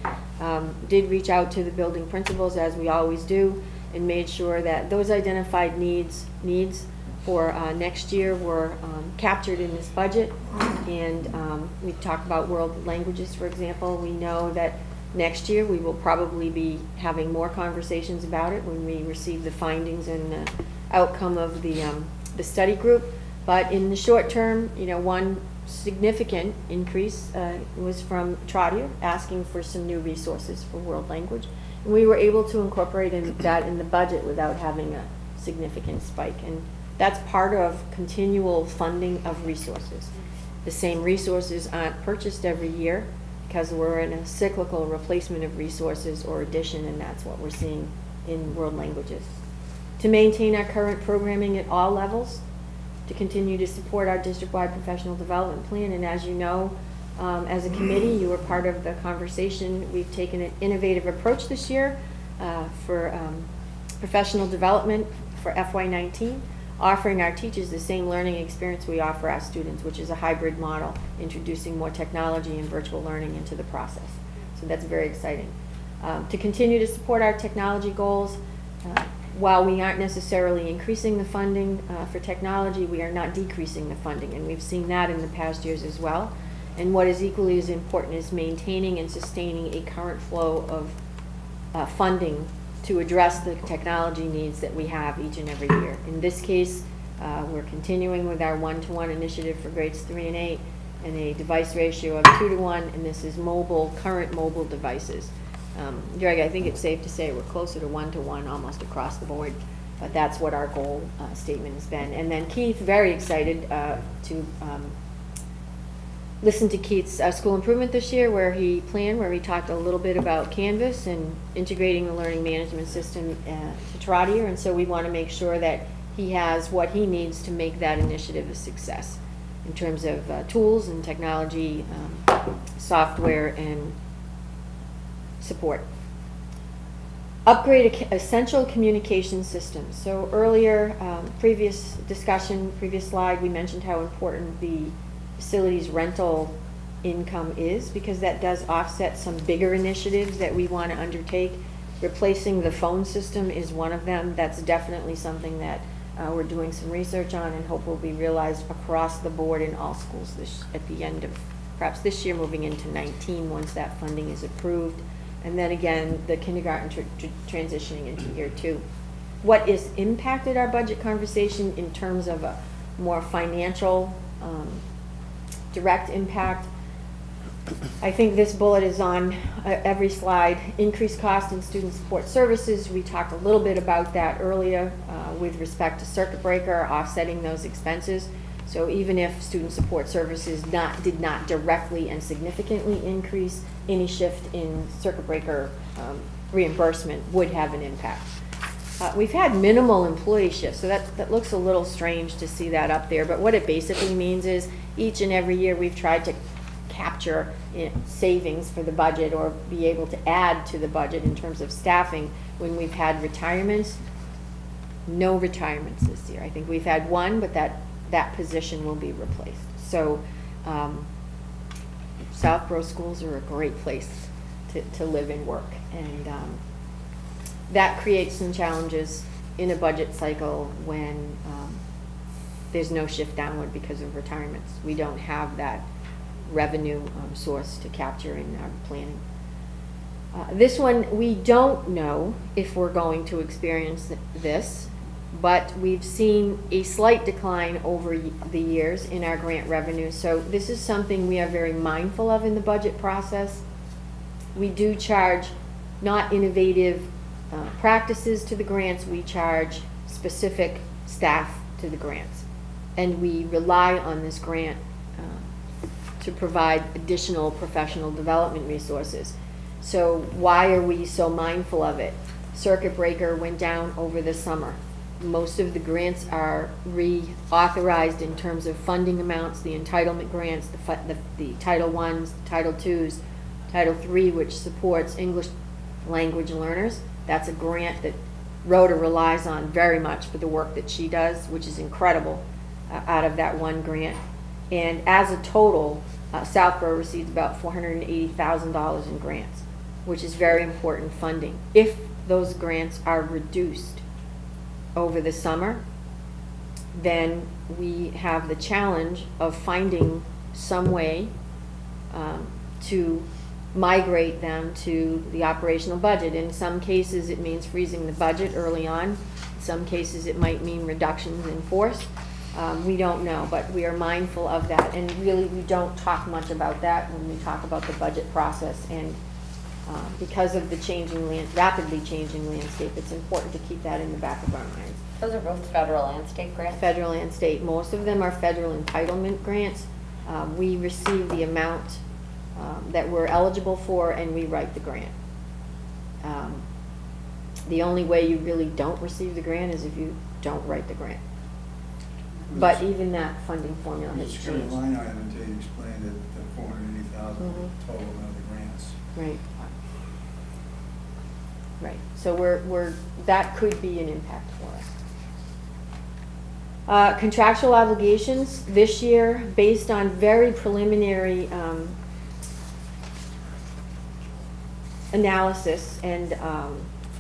Did reach out to the building principals, as we always do, and made sure that those identified needs for next year were captured in this budget. And we talked about world languages, for example. We know that next year we will probably be having more conversations about it when we receive the findings and the outcome of the study group. But in the short term, one significant increase was from Trotter asking for some new resources for world language. And we were able to incorporate that in the budget without having a significant spike. And that's part of continual funding of resources. The same resources aren't purchased every year because we're in a cyclical replacement of resources or addition, and that's what we're seeing in world languages. To maintain our current programming at all levels, to continue to support our district-wide professional development plan, and as you know, as a committee, you were part of the conversation. We've taken an innovative approach this year for professional development for FY19, offering our teachers the same learning experience we offer our students, which is a hybrid model, introducing more technology and virtual learning into the process. So that's very exciting. To continue to support our technology goals, while we aren't necessarily increasing the funding for technology, we are not decreasing the funding, and we've seen that in the past years as well. And what is equally as important is maintaining and sustaining a current flow of funding to address the technology needs that we have each and every year. In this case, we're continuing with our 1-to-1 initiative for grades 3 and 8 and a device ratio of 2-to-1, and this is current mobile devices. Greg, I think it's safe to say we're closer to 1-to-1 almost across the board, but that's what our goal statement has been. And then Keith, very excited to listen to Keith's school improvement this year, where he talked a little bit about Canvas and integrating the learning management system to Trotter, and so we want to make sure that he has what he needs to make that initiative a success in terms of tools and technology, software, and support. Upgrade essential communication systems. So earlier, previous slide, we mentioned how important the facilities rental income is, because that does offset some bigger initiatives that we want to undertake. Replacing the phone system is one of them. That's definitely something that we're doing some research on and hope will be realized across the board in all schools at the end of perhaps this year, moving into 19, once that funding is approved. And then again, the kindergarten transitioning into year 2. What has impacted our budget conversation in terms of a more financial direct impact? I think this bullet is on every slide. Increased cost in student support services. We talked a little bit about that earlier with respect to circuit breaker, offsetting those expenses. So even if student support services did not directly and significantly increase, any shift in circuit breaker reimbursement would have an impact. We've had minimal employee shifts, so that looks a little strange to see that up there, but what it basically means is each and every year we've tried to capture savings for the budget or be able to add to the budget in terms of staffing when we've had retirements. No retirements this year. I think we've had one, but that position will be replaced. So Southborough schools are a great place to live and work, and that creates some challenges in a budget cycle when there's no shift downward because of retirements. We don't have that revenue source to capture in our planning. This one, we don't know if we're going to experience this, but we've seen a slight decline over the years in our grant revenue. So this is something we are very mindful of in the budget process. We do charge not innovative practices to the grants, we charge specific staff to the grants. And we rely on this grant to provide additional professional development resources. So why are we so mindful of it? Circuit breaker went down over the summer. Most of the grants are reauthorized in terms of funding amounts, the entitlement grants, the Title I's, Title II's, Title III, which supports English language learners. That's a grant that Rhoda relies on very much for the work that she does, which is incredible out of that one grant. And as a total, Southborough received about $480,000 in grants, which is very important funding. If those grants are reduced over the summer, then we have the challenge of finding some way to migrate them to the operational budget. In some cases, it means freezing the budget early on. In some cases, it might mean reductions in force. We don't know, but we are mindful of that. And really, we don't talk much about that when we talk about the budget process. And because of the rapidly changing landscape, it's important to keep that in the back of our minds. Those are both federal and state grants? Federal and state. Most of them are federal entitlement grants. We receive the amount that we're eligible for, and we write the grant. The only way you really don't receive the grant is if you don't write the grant. But even that funding formula has It's a good changed. line item until you explained that the 480,000 Mhm. total amount of the grants. Right. Right. So that could be an impact for us. Contractual obligations this year, based on very preliminary analysis and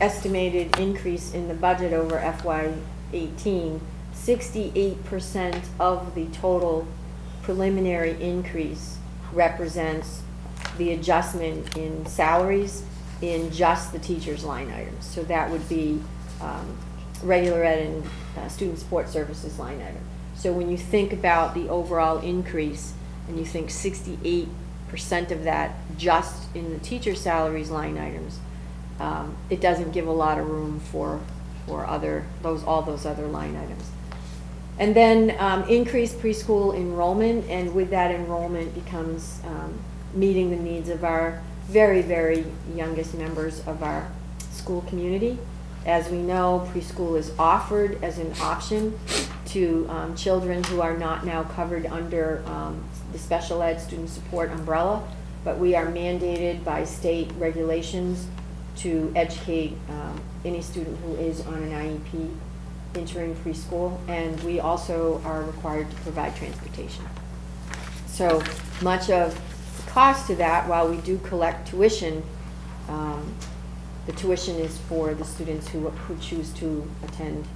estimated increase in the budget over FY18, 68% of the total preliminary increase represents the adjustment in salaries in just the teachers' line items. So that would be regular ed and student support services line item. So when you think about the overall increase, and you think 68% of that just in the teacher salaries line items, it doesn't give a lot of room for all those other line items. And then increased preschool enrollment, and with that enrollment becomes meeting the needs of our very, very youngest members of our school community. As we know, preschool is offered as an option to children who are not now covered under the special ed student support umbrella, but we are mandated by state regulations to educate any student who is on an IEP entering preschool, and we also are required to provide transportation. So much of cost to that, while we do collect tuition, the tuition is for the students who choose to attend.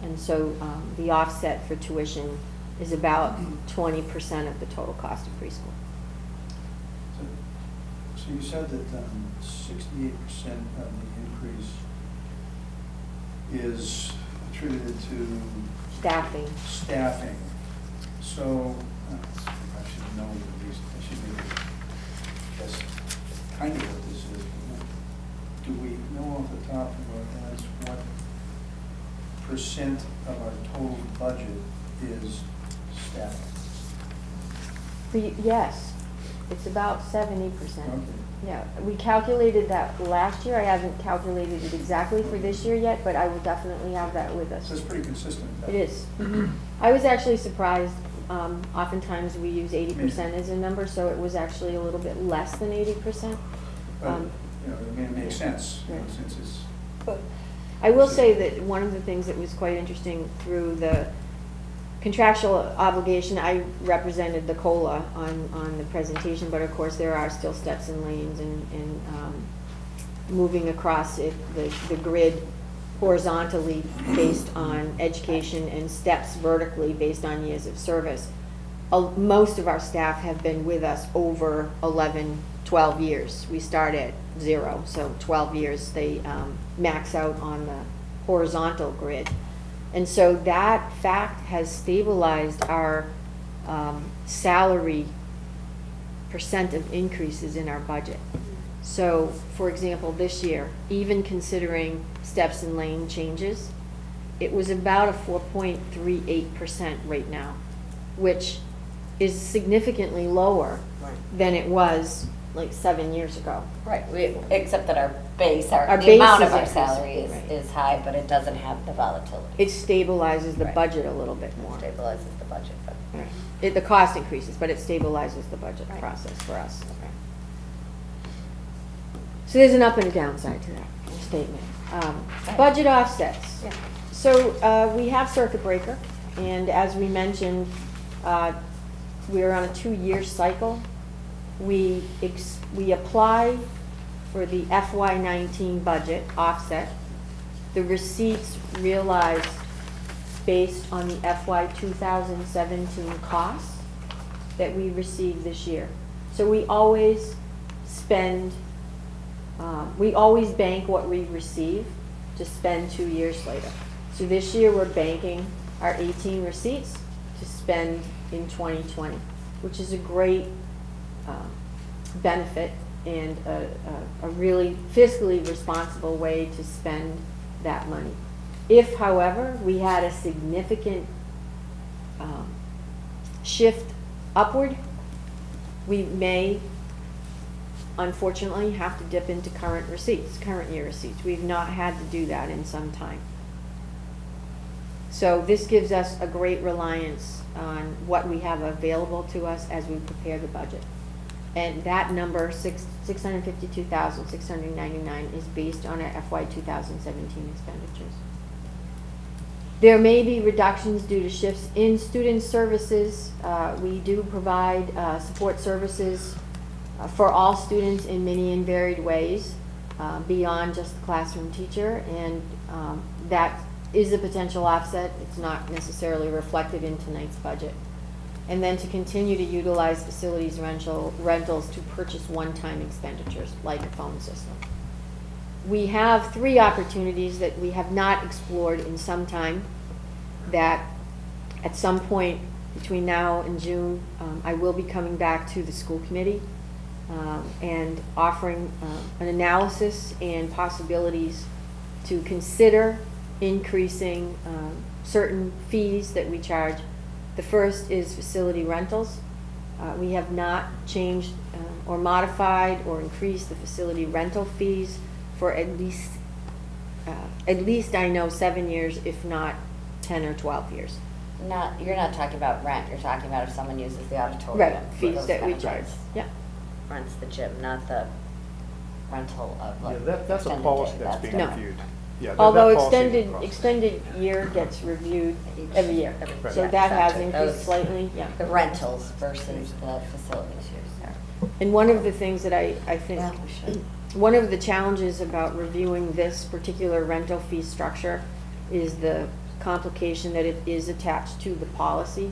And so the offset for tuition is about 20% of the total cost of preschool. So you said that 68% of the increase is attributed to Staffing. staffing. So, I should know at least, I should be, that's kind of what this is. Do we know off the top of our heads what percent of our total budget is staffing? Yes, it's about 70%. Okay. Yeah, we calculated that last year. I haven't calculated it exactly for this year yet, but I will definitely have that with us. So it's pretty consistent. It is. I was actually surprised. Oftentimes, we use 80% as a number, so it was actually a little bit less than 80%. But, you know, I mean, it makes sense, you know, Right. since it's, I will say that one of the things that was quite interesting through the contractual obligation, I represented the COLA on the presentation, but of course, there are still steps and lanes and moving across the grid horizontally based on education and steps vertically based on years of service. Most of our staff have been with us over 11, 12 years. We start at 0, so 12 years they max out on the horizontal grid. And so that fact has stabilized our salary percent of increases in our budget. So, for example, this year, even considering steps and lane changes, it was about a 4.38% right now, which is significantly lower than it was like 7 years ago. Right, except that our base, Our the base amount is of our increasing, salary right. is high, but it doesn't have the volatility. It stabilizes the Right. budget a little bit more. Stabilizes the budget, but. Right. The cost increases, but it stabilizes the budget Right. process for us. So there's an up and a downside to that statement. Budget offsets. Yeah. So we have circuit breaker, and as we mentioned, we're on a 2-year cycle. We apply for the FY19 budget offset. The receipts realized based on the FY 2017 costs that we received this year. So we always spend, we always bank what we receive to spend 2 years later. So this year, we're banking our 18 receipts to spend in 2020, which is a great benefit and a really fiscally responsible way to spend that money. If, however, we had a significant shift upward, we may unfortunately have to dip into current receipts, current year receipts. We've not had to do that in some time. So this gives us a great reliance on what we have available to us as we prepare the budget. And that number, $652,699, is based on our FY 2017 expenditures. There may be reductions due to shifts in student services. We do provide support services for all students in many and varied ways beyond just the classroom teacher, and that is a potential offset. It's not necessarily reflected in tonight's budget. And then to continue to utilize facilities rentals to purchase one-time expenditures like a phone system. We have 3 opportunities that we have not explored in some time that at some point between now and June, I will be coming back to the school committee and offering an analysis and possibilities to consider increasing certain fees that we charge. The first is facility rentals. We have not changed or modified or increased the facility rental fees for at least I know 7 years, if not 10 or 12 years. You're not talking about rent, you're talking about if someone uses the auditorium. Right, for fees those that kind we of charge, rents. yeah. Rents the gym, not the rental of Yeah, like. that's a extended policy day. that's being No. reviewed. Yeah, Although that policy is in extended year gets reviewed every year. Every- Right. So yeah, that has exactly. increased Those- slightly, yeah. The rentals versus the facilities use. And one of the things that I think, Yeah, we should. one of the challenges about reviewing this particular rental fee structure is the complication that it is attached to the policy.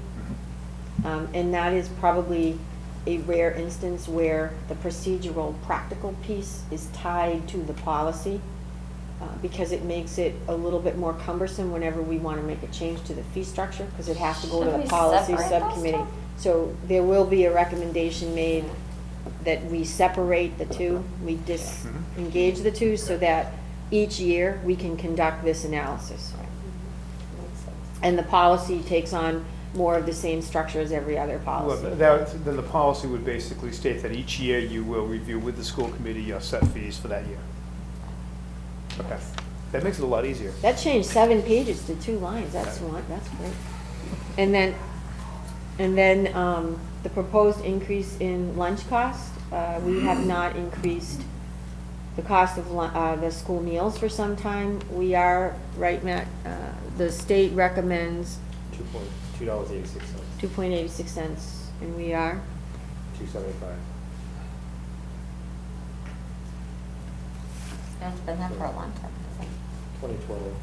And that is probably a rare instance where the procedural practical piece is tied to the policy, because it makes it a little bit more cumbersome whenever we want to make a change to the fee structure, because it has to go to Should the we policy separate those subcommittee. two? So there will be a recommendation made that we separate the two, we disengage the two, so that each year we can conduct this analysis. Makes sense. And the policy takes on more of the same structure as every other Well, policy. then the policy would basically state that each year you will review with the school committee your set fees for that year. Okay, that makes it a lot easier. That changed 7 pages to 2 lines, that's great. And then the proposed increase in lunch cost, we have not increased the cost of the school meals for some time. We are, right, Matt, the state recommends $2.86, 2.86 cents, and we are, $2.75. It's been there for a long time, hasn't it? 2012.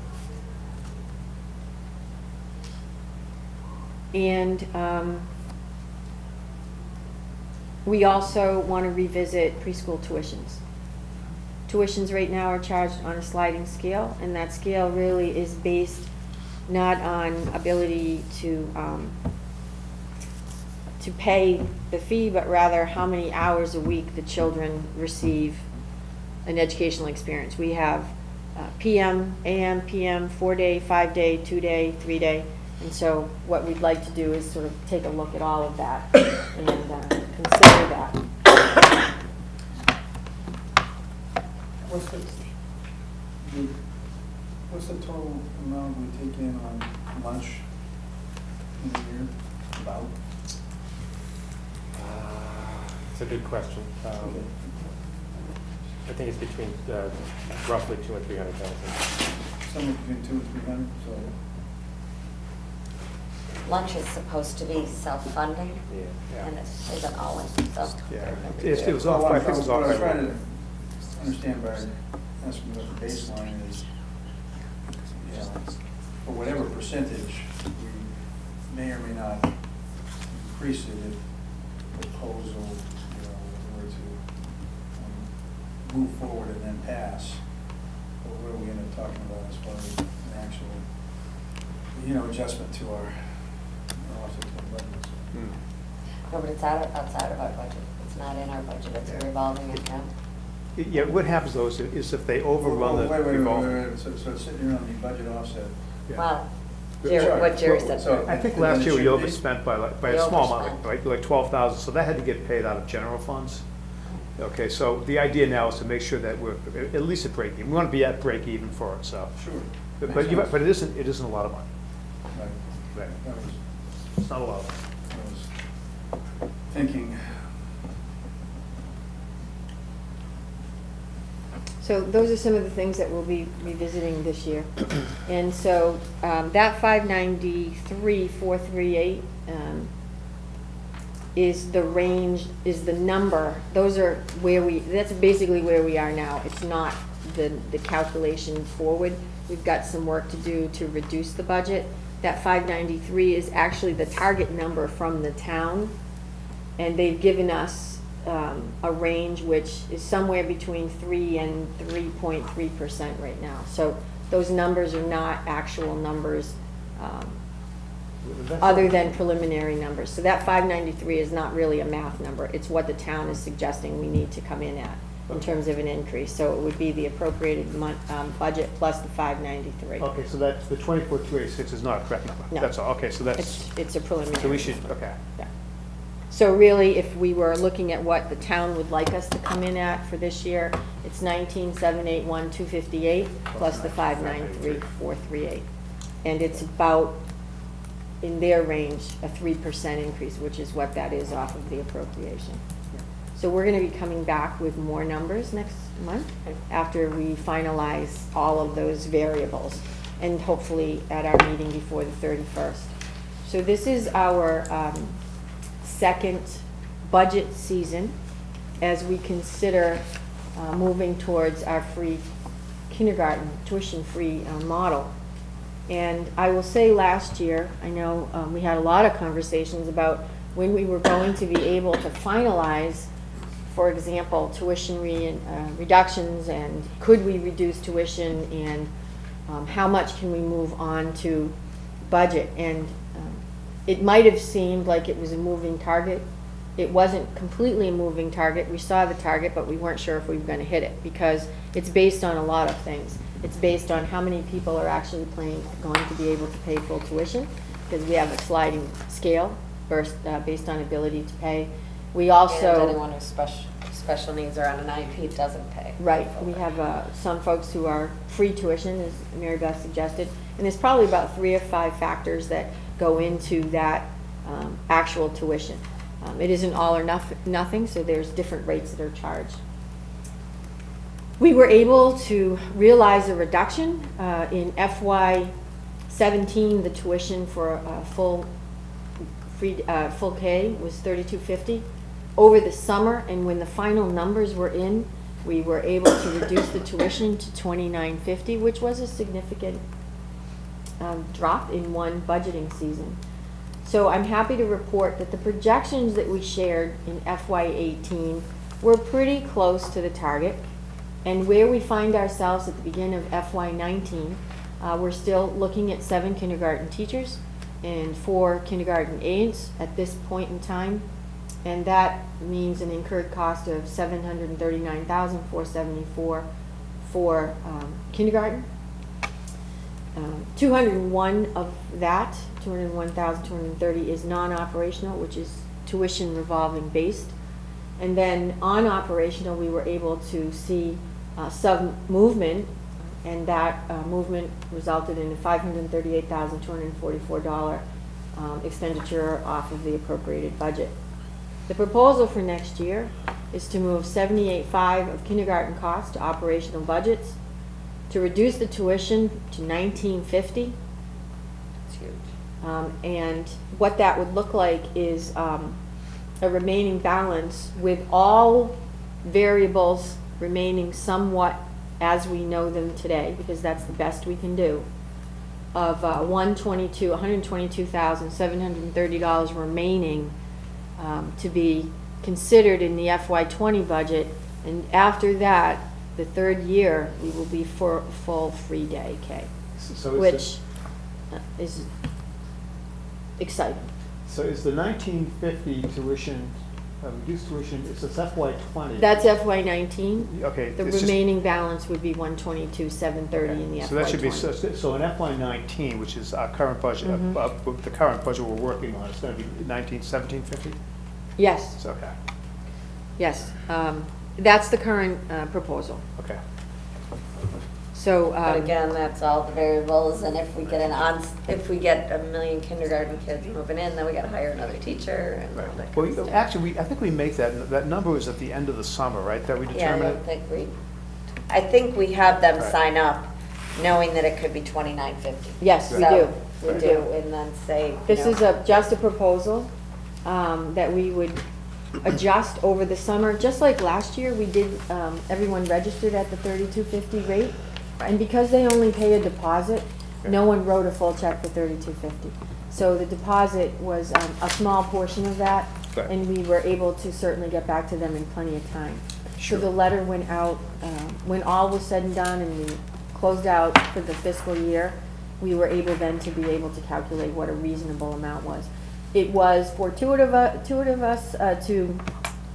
and we also want to revisit preschool tuitions. Tuitions right now are charged on a sliding scale, and that scale really is based not on ability to pay the fee, but rather how many hours a week the children receive an educational experience. We have PM, AM, PM, 4-day, 5-day, 2-day, 3-day. And so what we'd like to do is sort of take a look at all of that and consider that. What's the total amount we take in on lunch in a year, about? It's a good question. I think it's between roughly 200,000 and 300,000. Somewhere between 200 and 300, so. Lunch is supposed to be self-funding, Yeah. and it isn't always, so. Yeah, it was off, I think it was off. What I was by- trying to understand by asking what the baseline is, you know, for whatever percentage, we may or may not increase it if the proposal, you know, were to move forward and then pass. But what are we end up talking about as far as an actual, you know, adjustment to our offset to our budgets? Hmm. No, but it's outside of our budget. It's not in our budget, it's a revolving account. Yeah, what happens though is if they overrun the Wait, revolving. so it's sitting here on the budget offset. Yeah. Well, Sorry. what Jerry said. So- I think And last then year it we should be- overspent by a We small amount, overspent. like 12,000, so that had to get paid out of general funds. Okay, so the idea now is to make sure that we're at least at break even. We want to be at break even for it, so. Sure. But Makes sense. it isn't a lot of money. Right. Right. That was, It's not a lot. I was thinking, So those are some of the things that we'll be revisiting this year. And so that 593,438 is the range, is the number. Those are where that's basically where we are now. It's not the calculation forward. We've got some work to do to reduce the budget. That 593 is actually the target number from the town. And they've given us a range which is somewhere between 3 and 3.3% right now. So those numbers are not actual numbers other than preliminary numbers. So that 593 is not really a math number. It's what the town is suggesting we need to come in at in terms of an increase. So it would be the appropriated budget plus the 593. Okay, so that's, the 24,286 is not a correct number? No. That's all, okay, so that's, It's a preliminary. so we should, number. okay. Yeah. So really, if we were looking at what the town would like us to come in at for this year, it's 19,781,258 plus the 593,438. And it's about, in their range, a 3% increase, which is what that is off of the appropriation. So we're gonna be coming back with more numbers next month after we finalize all of those variables, and hopefully at our meeting before the 31st. So this is our second budget season, as we consider moving towards our free kindergarten, tuition-free model. And I will say last year, I know we had a lot of conversations about when we were going to be able to finalize, for example, tuition reductions, and could we reduce tuition, and how much can we move on to budget. And it might have seemed like it was a moving target. It wasn't completely a moving target. We saw the target, but we weren't sure if we were going to hit it, because it's based on a lot of things. It's based on how many people are actually going to be able to pay full tuition, because we have a sliding scale based on ability to pay. We also... And anyone who's special needs or on an IEP doesn't pay. Right, we have some folks who are free tuition, as Mary Beth suggested, and there's probably about 3 or 5 factors that go into that actual tuition. It isn't all or nothing, so there's different rates that are charged. We were able to realize a reduction in FY17. The tuition for full K was $32.50. Over the summer, and when the final numbers were in, we were able to reduce the tuition to $29.50, which was a significant drop in one budgeting season. So I'm happy to report that the projections that we shared in FY18 were pretty close to the target. And where we find ourselves at the beginning of FY19, we're still looking at 7 kindergarten teachers and 4 kindergarten aides at this point in time. And that means an incurred cost of $739,474 for kindergarten. 201 of that, 201,230, is non-operational, which is tuition revolving based. And then on operational, we were able to see some movement, and that movement resulted in a $538,244 expenditure off of the appropriated budget. The proposal for next year is to move $78.5 of kindergarten costs to operational budgets, to reduce the tuition to $19.50. It's huge. And what that would look like is a remaining balance with all variables remaining somewhat as we know them today, because that's the best we can do, of $122,730 remaining to be considered in the FY20 budget. And after that, the third year, we will be for full free day K, which is exciting. So is the 1950 tuition, reduced tuition, it's FY20? That's FY19. Okay. The it's just- remaining balance would be $122,730 in the FY20. So that should be, so in FY19, which is our current budget, the current budget we're working on, it's going to be 1750? Yes, It's okay, yes. That's the current proposal. okay. So, But again, that's all the variables, and if we get if we get 1 million kindergarten kids moving in, then we gotta hire another teacher and all that Right. kind of Well, stuff. actually, I think we make that number is at the end of the summer, right, that we Yeah, I determine don't it? think I think we have them Right. sign up knowing that it could be $29.50. yes, we So, do. We We do, do. and then say, This is just a proposal that we would adjust over the summer. Just like last year, we did, everyone registered at the $32.50 rate. And because they only pay a deposit, no one wrote a full check for $32.50. So the deposit was a small portion of that, Right. and we were able to certainly get back to them in plenty of time. Sure. So the letter went out, when all was said and done and we closed out for the fiscal year, we were able then to be able to calculate what a reasonable amount was. It was for two of us to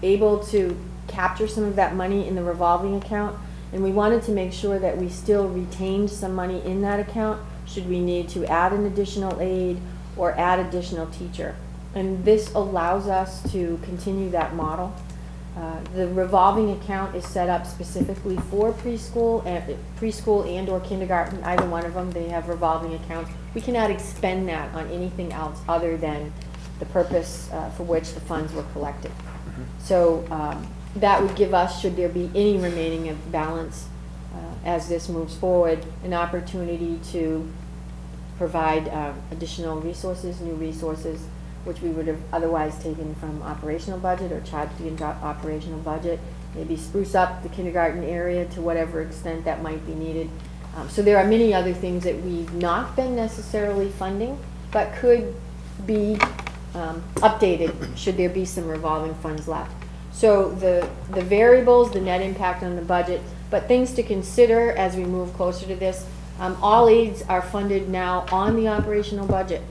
able to capture some of that money in the revolving account, and we wanted to make sure that we still retained some money in that account should we need to add an additional aide or add additional teacher. And this allows us to continue that model. The revolving account is set up specifically for preschool and or kindergarten, either one of them. They have revolving accounts. We cannot expend that on anything else other than the purpose for which the funds were collected. So that would give us, should there be any remaining of balance as this moves forward, an opportunity to provide additional resources, new resources, which we would have otherwise taken from operational budget or charged into operational budget. Maybe spruce up the kindergarten area to whatever extent that might be needed. So there are many other things that we've not been necessarily funding, but could be updated should there be some revolving funds left. So the variables, the net impact on the budget, but things to consider as we move closer to this. All aides are funded now on the operational budget.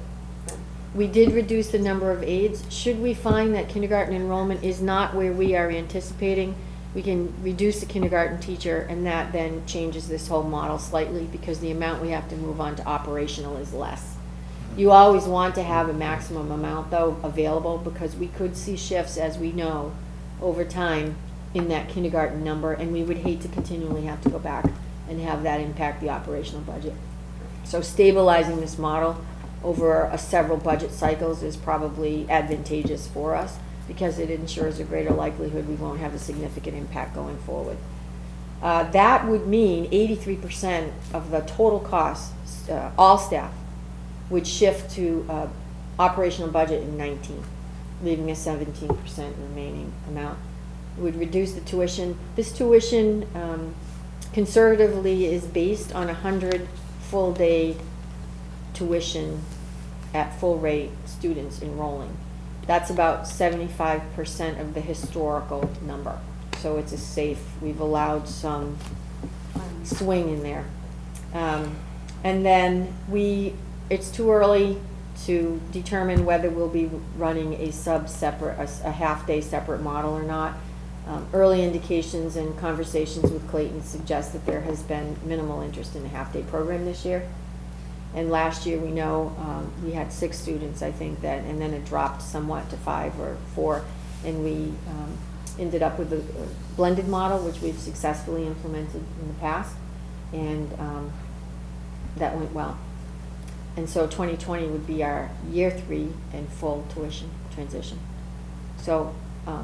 We did reduce the number of aides. Should we find that kindergarten enrollment is not where we are anticipating, we can reduce the kindergarten teacher, and that then changes this whole model slightly because the amount we have to move on to operational is less. You always want to have a maximum amount, though, available, because we could see shifts, as we know, over time in that kindergarten number, and we would hate to continually have to go back and have that impact the operational budget. So stabilizing this model over several budget cycles is probably advantageous for us because it ensures a greater likelihood we won't have a significant impact going forward. That would mean 83% of the total costs, all staff, would shift to operational budget in 19, leaving a 17% remaining amount. It would reduce the tuition. This tuition conservatively is based on 100 full-day tuition at full rate students enrolling. That's about 75% of the historical number. So it's a safe, we've allowed some swing in there. And then it's too early to determine whether we'll be running a a half-day separate model or not. Early indications and conversations with Clayton suggest that there has been minimal interest in the half-day program this year. And last year, we know, we had 6 students, I think, and then it dropped somewhat to 5 or 4, and we ended up with a blended model, which we've successfully implemented in the past, and that went well. And so 2020 would be our year 3 and full tuition transition. So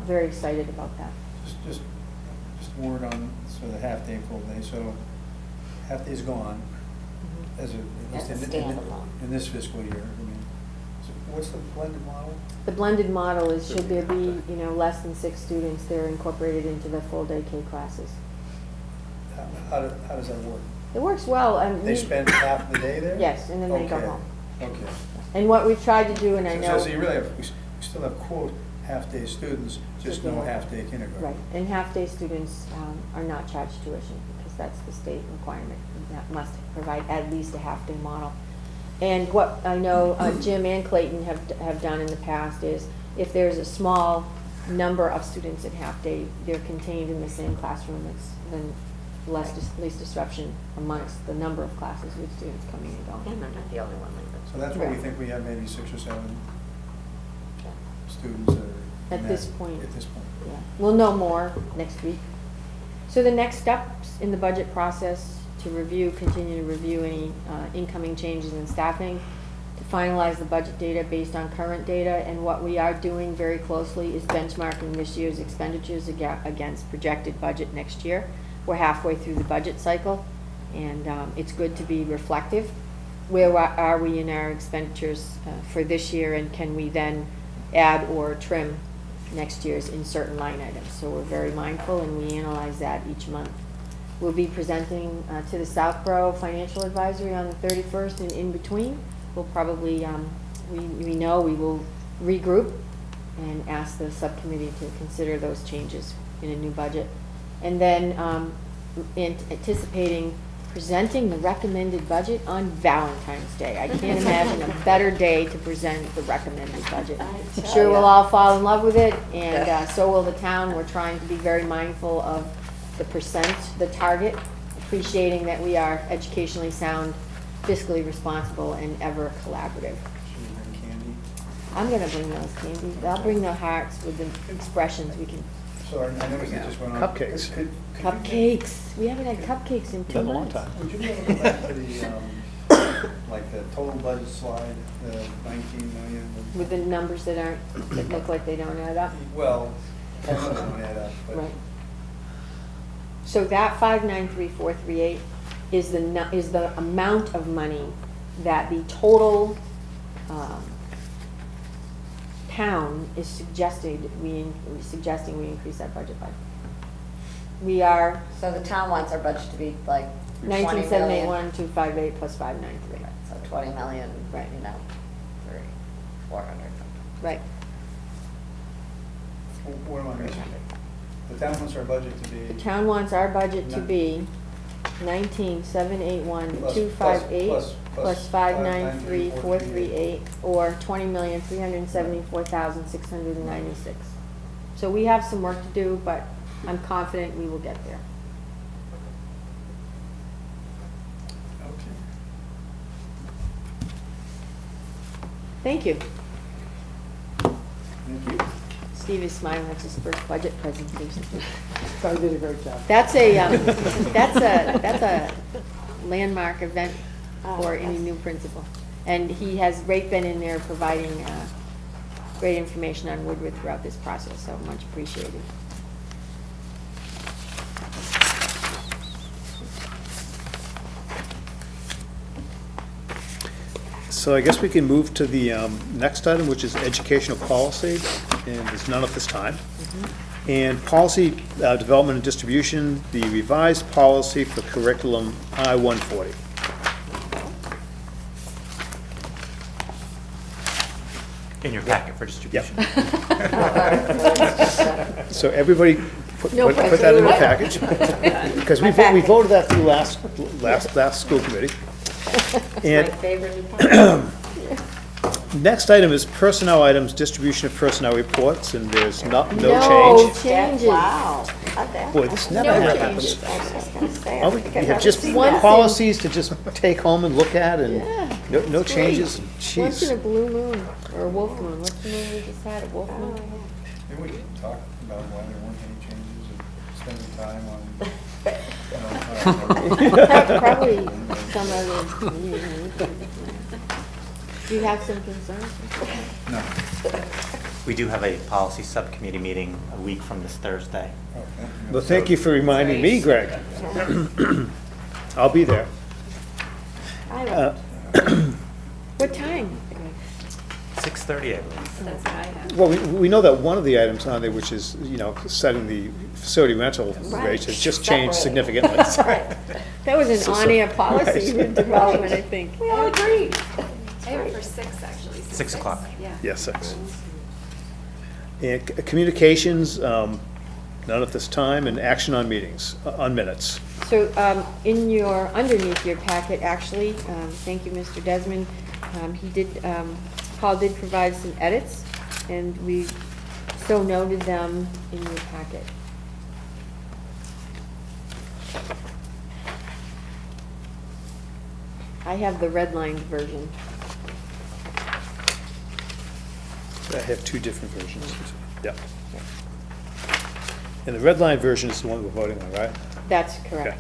very excited about that. Just a word on the half-day, full-day. So half-day's gone, as at least in this fiscal year. I mean, so what's the blended model? The blended model is, should there be, less than 6 students, they're incorporated into the full-day K classes. How does that work? It works well. They spend half the day there? Yes, and then they go home. Okay. And what we've tried to do, and I know. So you really have, we still have, quote, half-day students, just no half-day kindergarten. Right, and half-day students are not charged tuition because that's the state requirement. That must provide at least a half-day model. And what I know Jim and Clayton have done in the past is if there's a small number of students at half-day, they're contained in the same classroom. It's then least disruption amongst the number of classes with students coming and going. And I'm not the only one like that. So that's why we Right. think we have maybe 6 or 7 students that are At this point. At this point. Yeah, we'll know more next week. So the next steps in the budget process to continue to review any incoming changes in staffing, to finalize the budget data based on current data, and what we are doing very closely is benchmarking this year's expenditures against projected budget next year. We're halfway through the budget cycle, and it's good to be reflective. Where are we in our expenditures for this year, and can we then add or trim next year's in certain line items? So we're very mindful, and we analyze that each month. We'll be presenting to the Southborough Financial Advisory on the 31st, and in between, we'll probably, we know we will regroup and ask the subcommittee to consider those changes in a new budget. And then anticipating presenting the recommended budget on Valentine's Day. I can't imagine a better day to present the recommended budget. I'm sure we'll all fall in love with it, and so will the town. We're trying to be very mindful of the target, appreciating that we are educationally sound, fiscally responsible, and ever collaborative. Should we bring candy? I'm gonna bring those candy. I'll bring the hearts with the expressions we can. So I noticed it just went on. Cupcakes. Could you- Cupcakes. We haven't had cupcakes in 2 Been a long months. time. Would you be able to go back to the, like the total budget slide, the 19 million? With the numbers that look like they don't add up. Well, some of them don't add up, but. Right. So that 593,438 is the amount of money that the total town is suggesting we increase that budget by. We are So the town wants our budget to be like 20 million. 19,781, 258 plus 593. So 20 million, Right. you know, 400 something. Right. What am I missing? The town wants our budget to be. The town wants our budget to No. be 19,781, Plus- 258 plus- plus 593, 438, or 20,374,696. So we have some work to do, but I'm confident we will get there. Okay. Thank you. Thank you. Steve is smiling, that's his first budget presentation. I did a great job. That's a landmark event for any new principal. And he has been in there providing great information on Woodward throughout this process, so much appreciated. So I guess we can move to the next item, which is educational policy, and there's none at this time. And policy development and distribution, the revised policy for curriculum I-140. In your packet for distribution. So everybody put No that in the pressure. package. Because we voted that through last school committee. My And favorite department. next item is personnel items, distribution of personnel reports, and there's no No change. changes. Wow. How'd that Boy, this never No ever changes. happens. I was just gonna say. Oh, we think I've have never just seen Once that. in- policies to just take home and look at, and Yeah, no it's changes. great. Once in a Jeez. blue moon, or a wolf moon, what's the moon we just had, a wolf Oh, moon? yeah. Maybe we can talk about why there weren't any changes and spending time on, you know, I don't know. Probably some other meeting. Do you have some concerns? No. We do have a policy subcommittee meeting a week from this Thursday. Oh, thank you. Well, thank you for reminding me, Greg. I'll be there. I Uh, don't. What time? 6:30, I believe. That's what I have. Well, we know that one of the items on there, which is, you know, setting the facility rental rates, has just changed Separate. significantly. Right. That was an on-air policy Right. development, I think. We all agree. I have it for 6, actually. 6 o'clock. Yeah. Yes, 6. And communications, none at this time, and action on meetings, on minutes. So, underneath your packet, actually, thank you, Mr. Desmond, Paul did provide some edits, and we so noted them in your packet. I have the redlined version. I have two different versions. Yeah. And the red line version is the one we're voting on, right? That's correct.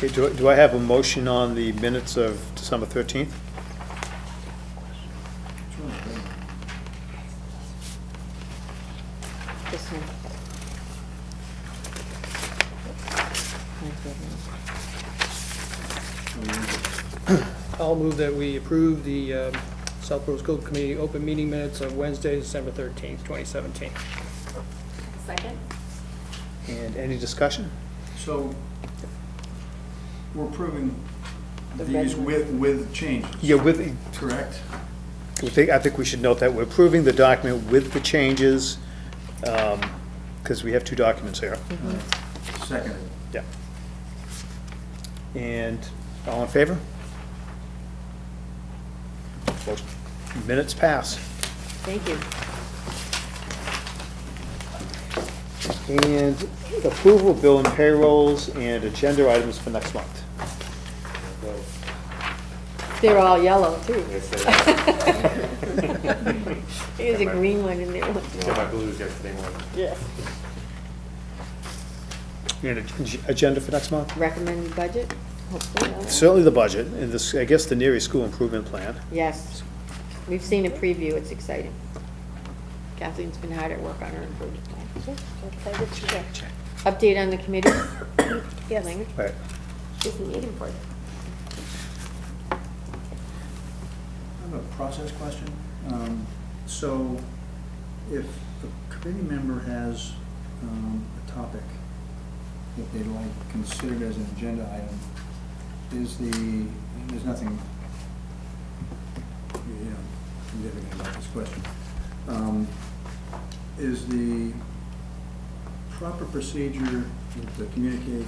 Okay, do I have a motion on the minutes of December 13th? This one. I'll move that we approve the Southborough School Committee open meeting minutes of Wednesday, December 13th, 2017. Second? And any discussion? So, we're approving The these red with changes, Yeah, correct? I think we should note that we're approving the document with the changes, because we have two documents here. Seconded. Yeah. And all in favor? Those minutes pass. Thank you. And approval of bill and payrolls and agenda items for next month. They're all yellow, too. Yes, they are. There's a green one in there. Got my blues yesterday morning. Yeah. And agenda for next month? Recommended budget, hopefully. Certainly the budget, and this, I guess, the Neary School Improvement Plan. Yes. We've seen a preview, it's exciting. Kathleen's been hard at work on her improvement plan. Update on the committee? Yes. Language? Right. She's meeting for it. I have a process question. So if a committee member has a topic that they'd like considered as an agenda item, there's nothing, significant about this question. Is the proper procedure to communicate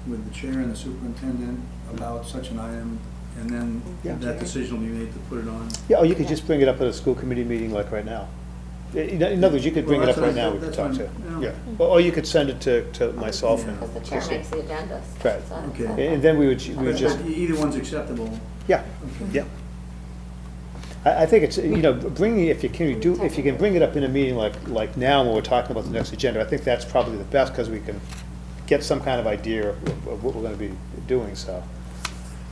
with the chair and the superintendent about such an item, and then Yeah. that decision will be made to put it on? Yeah, or you could just bring it up at a school committee meeting like right now. In other words, you could bring it Well, up right now, we could talk to. yeah. Yeah, or you could send it to myself and. Because the chair makes the agendas. Right. So- Okay. And then we would But just, either one's acceptable. yeah, yeah. I think it's, bringing, if you can bring it up in a meeting like now when we're talking about the next agenda, I think that's probably the best, because we can get some kind of idea of what we're gonna be doing, so,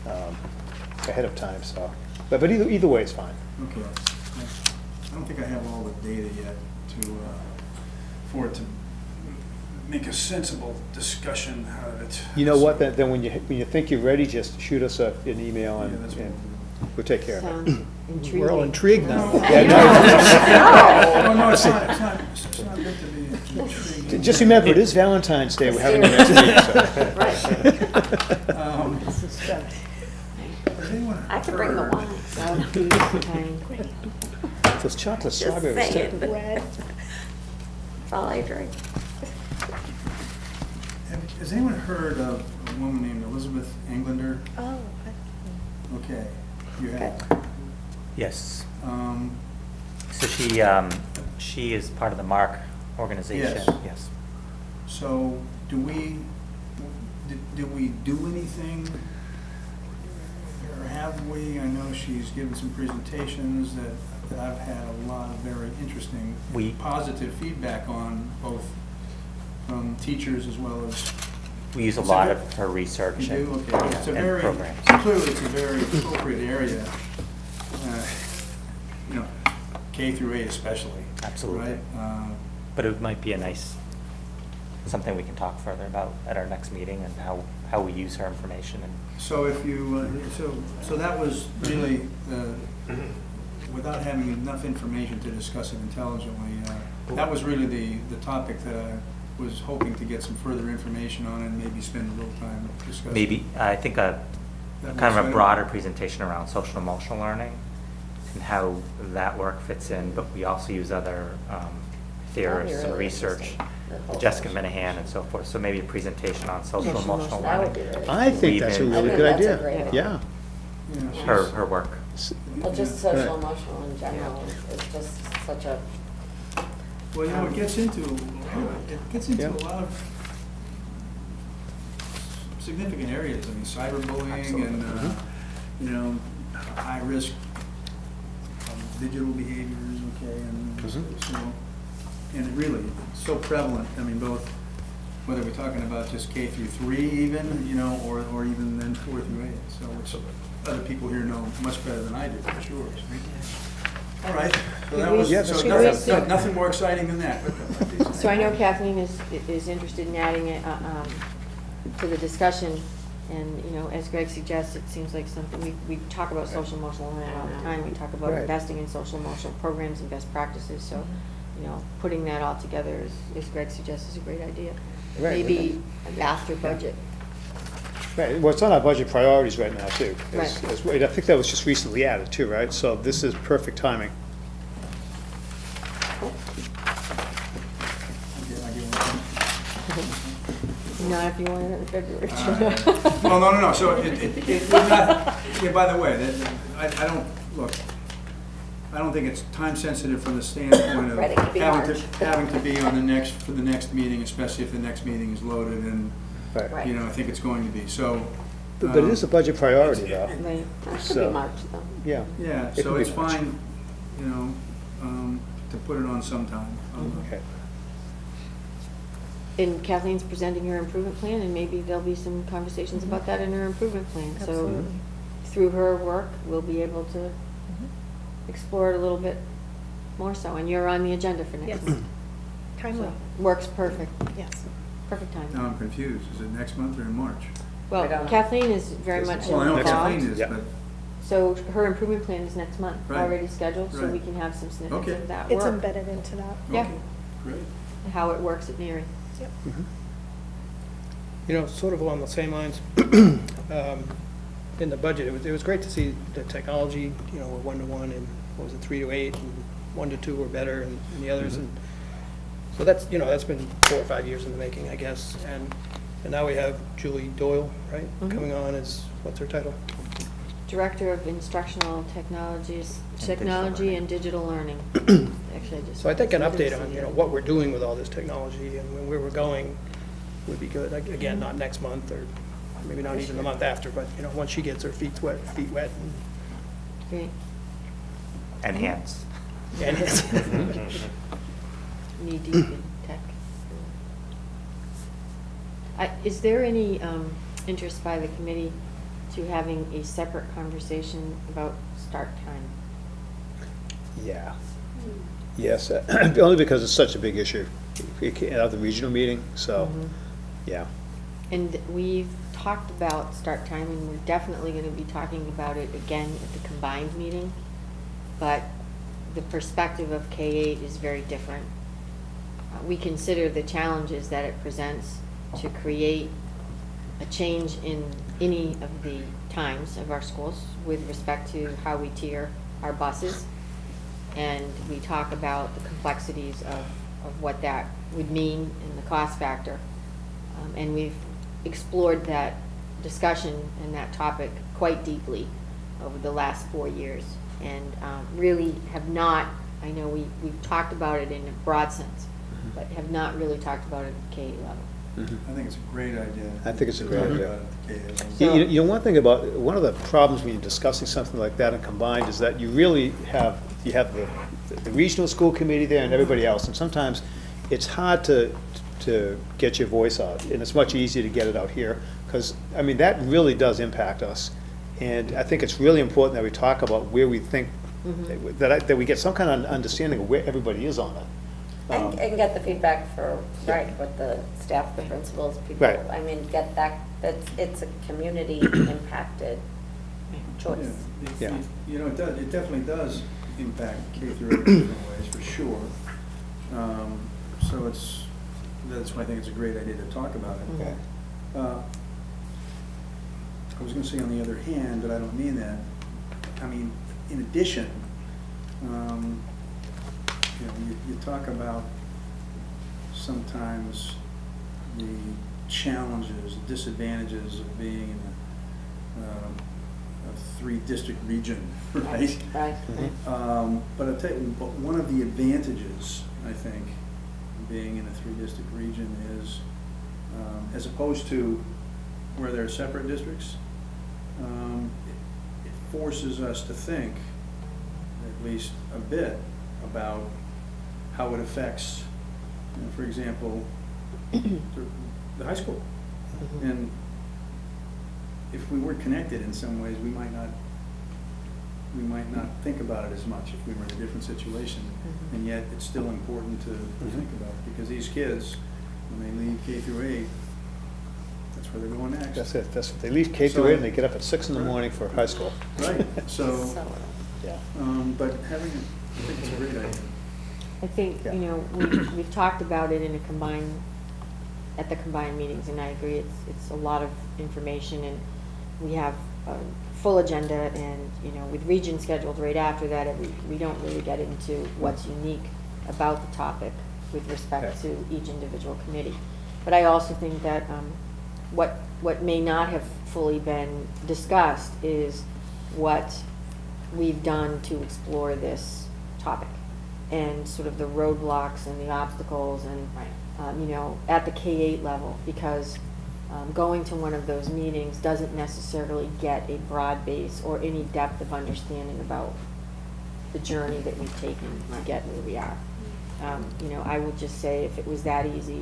ahead of time, so. But either way is fine. Okay. I don't think I have all the data yet for it to make a sensible discussion out of it. You know what, then when you think you're ready, just shoot us an email Yeah, that's what and we'll we'll take care of it. Sounds intriguing. We're all intrigued now. Oh, no, it's not good to be intrigued. Just remember, it is Valentine's Day, we're having the next meeting, so. Um, Has anyone I could bring the heard- wine. Fine. Those chocolate Just strawberries too. saying. Red. That's all I drink. Has anyone heard of a woman named Elizabeth Englander? Oh, Okay, you have. Yes. Um, So she is part of the MARC organization? Yes. Yes. So do we do anything? Or have we? I know she's given some presentations that I've had a lot of very interesting, positive feedback on, both from teachers as well as. We use a It's lot a of her research You do? and Okay. It's a and very, programs. clearly it's a very appropriate area, K through 8 especially. Absolutely. Right? But it might be something we can talk further about at our next meeting, and how we use her information. And So if you, so that was really, without having enough information to discuss it intelligently, that was really the topic that I was hoping to get some further information on and maybe spend a little time discussing. maybe, I think That kind makes of a sense. broader presentation around social emotional learning and how that work fits in, but we also use other theorists and really research, interesting, the whole Jessica social- Minahan and so forth. So maybe a presentation on social Social emotional That would learning. be really. I think that's a Even- really I good think that's a idea. great idea. Yeah. Yeah, Her work. Well, just social emotional in general is just such a, Well, it gets into Yeah. a lot of significant areas. I mean, cyberbullying Absolutely. and, high risk digital behaviors, okay, and so, and it really, it's so prevalent. I mean, both, whether we're talking about just K through 3 even, or even then 4 through 8. So which other people here know much better than I do, for sure. All right. So that was, Yeah, so that's great. nothing more exciting than that. So I know Kathleen is interested in adding it to the discussion, and, as Greg suggests, it seems like something, we talk about social emotional learning all the time, we talk about Right. investing in social emotional programs and best practices, so, putting that all together, as Greg suggests, is a great idea. Right. Maybe after budget. Right, well, it's on our budget priorities right now, too. Right. I think that was just recently added, too, right? So this is perfect timing. Not if you want it in February. Well, no. So it would not, yeah, by the way, I don't, look, I don't think it's time sensitive from the standpoint of Right, it could be March. having to be for the next meeting, especially if the next meeting is loaded, and, Right. Right. I think it's going to be, so. But it is a budget priority, though. Right. that could So- be March though. Yeah. Yeah, It so could it's be March. fine, to put it on sometime. Okay. And Kathleen's presenting her improvement plan, and maybe there'll be some conversations about that in her improvement plan. So Absolutely. through her work, we'll be able to explore it a little bit more so, and you're on the agenda for next Yes. month. Timely, So, works perfect, yes. perfect Now time. I'm confused, is it next month or in March? Well, I don't know. Kathleen is very much Well, I know involved. Kathleen is, Yeah. but So her improvement plan is next month, Right. already scheduled, so we Right. can have some snippets Okay. of that work. It's embedded into that. Yeah. Okay, great. How it works at Mary. Yep. You know, sort of along the same lines, in the budget, it was great to see the technology, you know, we're 1-to-1 and, what was it, 3-to-8, and 1-to-2 were better, and the others, and so that's, you know, that's been 4 or 5 years in the making, I guess, and now we have Julie Doyle, right, Mhm. coming on as, what's her title? Director of Instructional Technologies, And Technology Digital and Digital Learning. Actually, I just. So I think an update on, didn't see you know, it. what we're doing with all this technology and where we're going would be good. Again, not next month, or maybe not even the month after, but, you know, once she gets her feet wet, and Great. And hands. Knee deep in tech. Is there any interest by the committee to having a separate conversation about start time? Yeah. Yes, only because it's such a big issue at the regional meeting, so, Mhm. yeah. And we've talked about start time, and we're definitely gonna be talking about it again at the combined meeting. But the perspective of K-8 is very different. We consider the challenges that it presents to create a change in any of the times of our schools with respect to how we tier our buses. And we talk about the complexities of what that would mean and the cost factor. And we've explored that discussion and that topic quite deeply over the last 4 years. And really have not, I know we've talked about it in a broad sense, but have not really talked about it at the K-8 level. I think it's a great idea. I think it's a great to talk idea. about it at the KA level. So- You know, one thing about, one of the problems when you're discussing something like that and combined is that you really have, you have the regional school committee there and everybody else, and sometimes it's hard to get your voice out, and it's much easier to get it out here, because, I mean, that really does impact us. And I think it's really important that we talk about where we think, that we get some kind of understanding of where everybody is on it. And get the feedback for, right, with the staff, the principals, people. Right. I mean, get that, it's a community impacted choice. Yeah. You know, it definitely does impact K through 8 in different ways, for sure. So that's why I think it's a great idea to talk about it. Okay. I was gonna say on the other hand, but I don't mean that. I mean, in addition, you know, you talk about sometimes the challenges, disadvantages of being in a 3-district region, right? Right. But I'll tell you, but one of the advantages, I think, of being in a 3-district region is, as opposed to where there are separate districts, it forces us to think, at least a bit, about how it affects, you know, for example, the high school. And if we were connected in some ways, we might not think about it as much if we were in a different situation. And yet, it's still important to think about it, because these kids, when they leave K through 8, that's where they're going next. That's it, that's, they leave K through 8 and they get up at 6 in the morning for high school. Right, so, So, Yeah. but having, I think it's a great idea. I think, Yeah. you know, we've talked about it in a combined, at the combined meetings, and I agree, it's a lot of information, and we have a full agenda, and, you know, with region scheduled right after that, we don't really get into what's unique about the topic with respect to each individual committee. But I also think that what may not have fully been discussed is what we've done to explore this topic, and sort of the roadblocks and the obstacles, and, you know, at the K-8 level, because going to one of those meetings doesn't necessarily get a broad base or any depth of understanding about the journey that we've taken to get where we are. You know, I would just say, if it was that easy,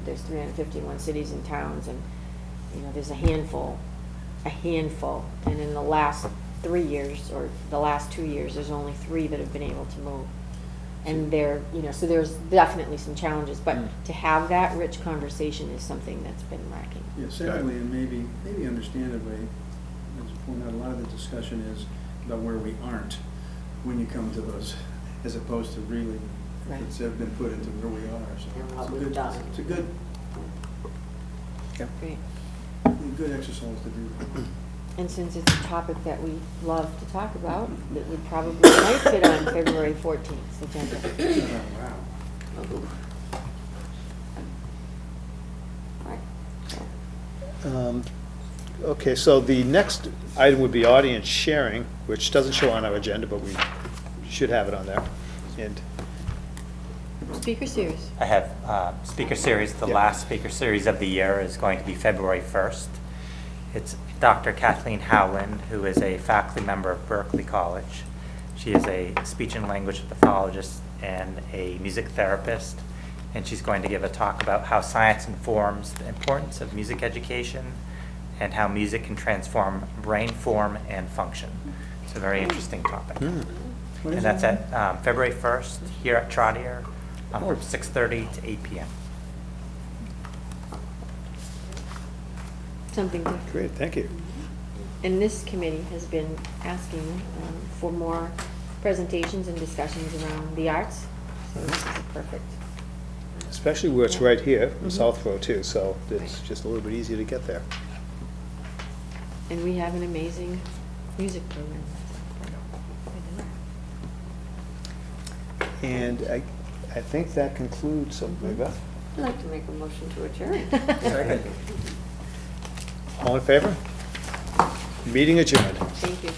there's 351 cities and towns, and, you know, there's a handful, and in the last 3 years, or the last 2 years, there's only 3 that have been able to move. And they're, you know, so there's definitely some challenges, but to have that rich conversation is something that's been lacking. Yeah, sadly, and maybe understandably, as you point out, a lot of the discussion is about where we aren't when you come to those, as opposed to really, Right. it's been put into where we are, so. And what it's a we've good- done. It's a good, Great. good exercise to do. And since it's a topic that we love to talk about, it would probably might fit on February 14th agenda. Wow. Right. Okay, so the next item would be audience sharing, which doesn't show on our agenda, but we should have it on there. And Speaker series. I have speaker series, the Yeah. last speaker series of the year is going to be February 1st. It's Dr. Kathleen Howland, who is a faculty member of Berkeley College. She is a speech and language pathologist and a music therapist, and she's going to give a talk about how science informs the importance of music education and how music can transform brain form and function. It's a very interesting topic. And that's at February 1st here at Trotter from 6:30 to 8 p.m. Something to, great, thank you. and this committee has been asking for more presentations and discussions around the arts, so this is a perfect. Especially where it's Yeah. right here in Mhm. Southborough too, so it's Right. just a little bit easier to get there. And we have an amazing music program. And I think that concludes, so Mary Beth? I'd like to make a motion to adjourn. All in favor? Meeting adjourned. Thank you.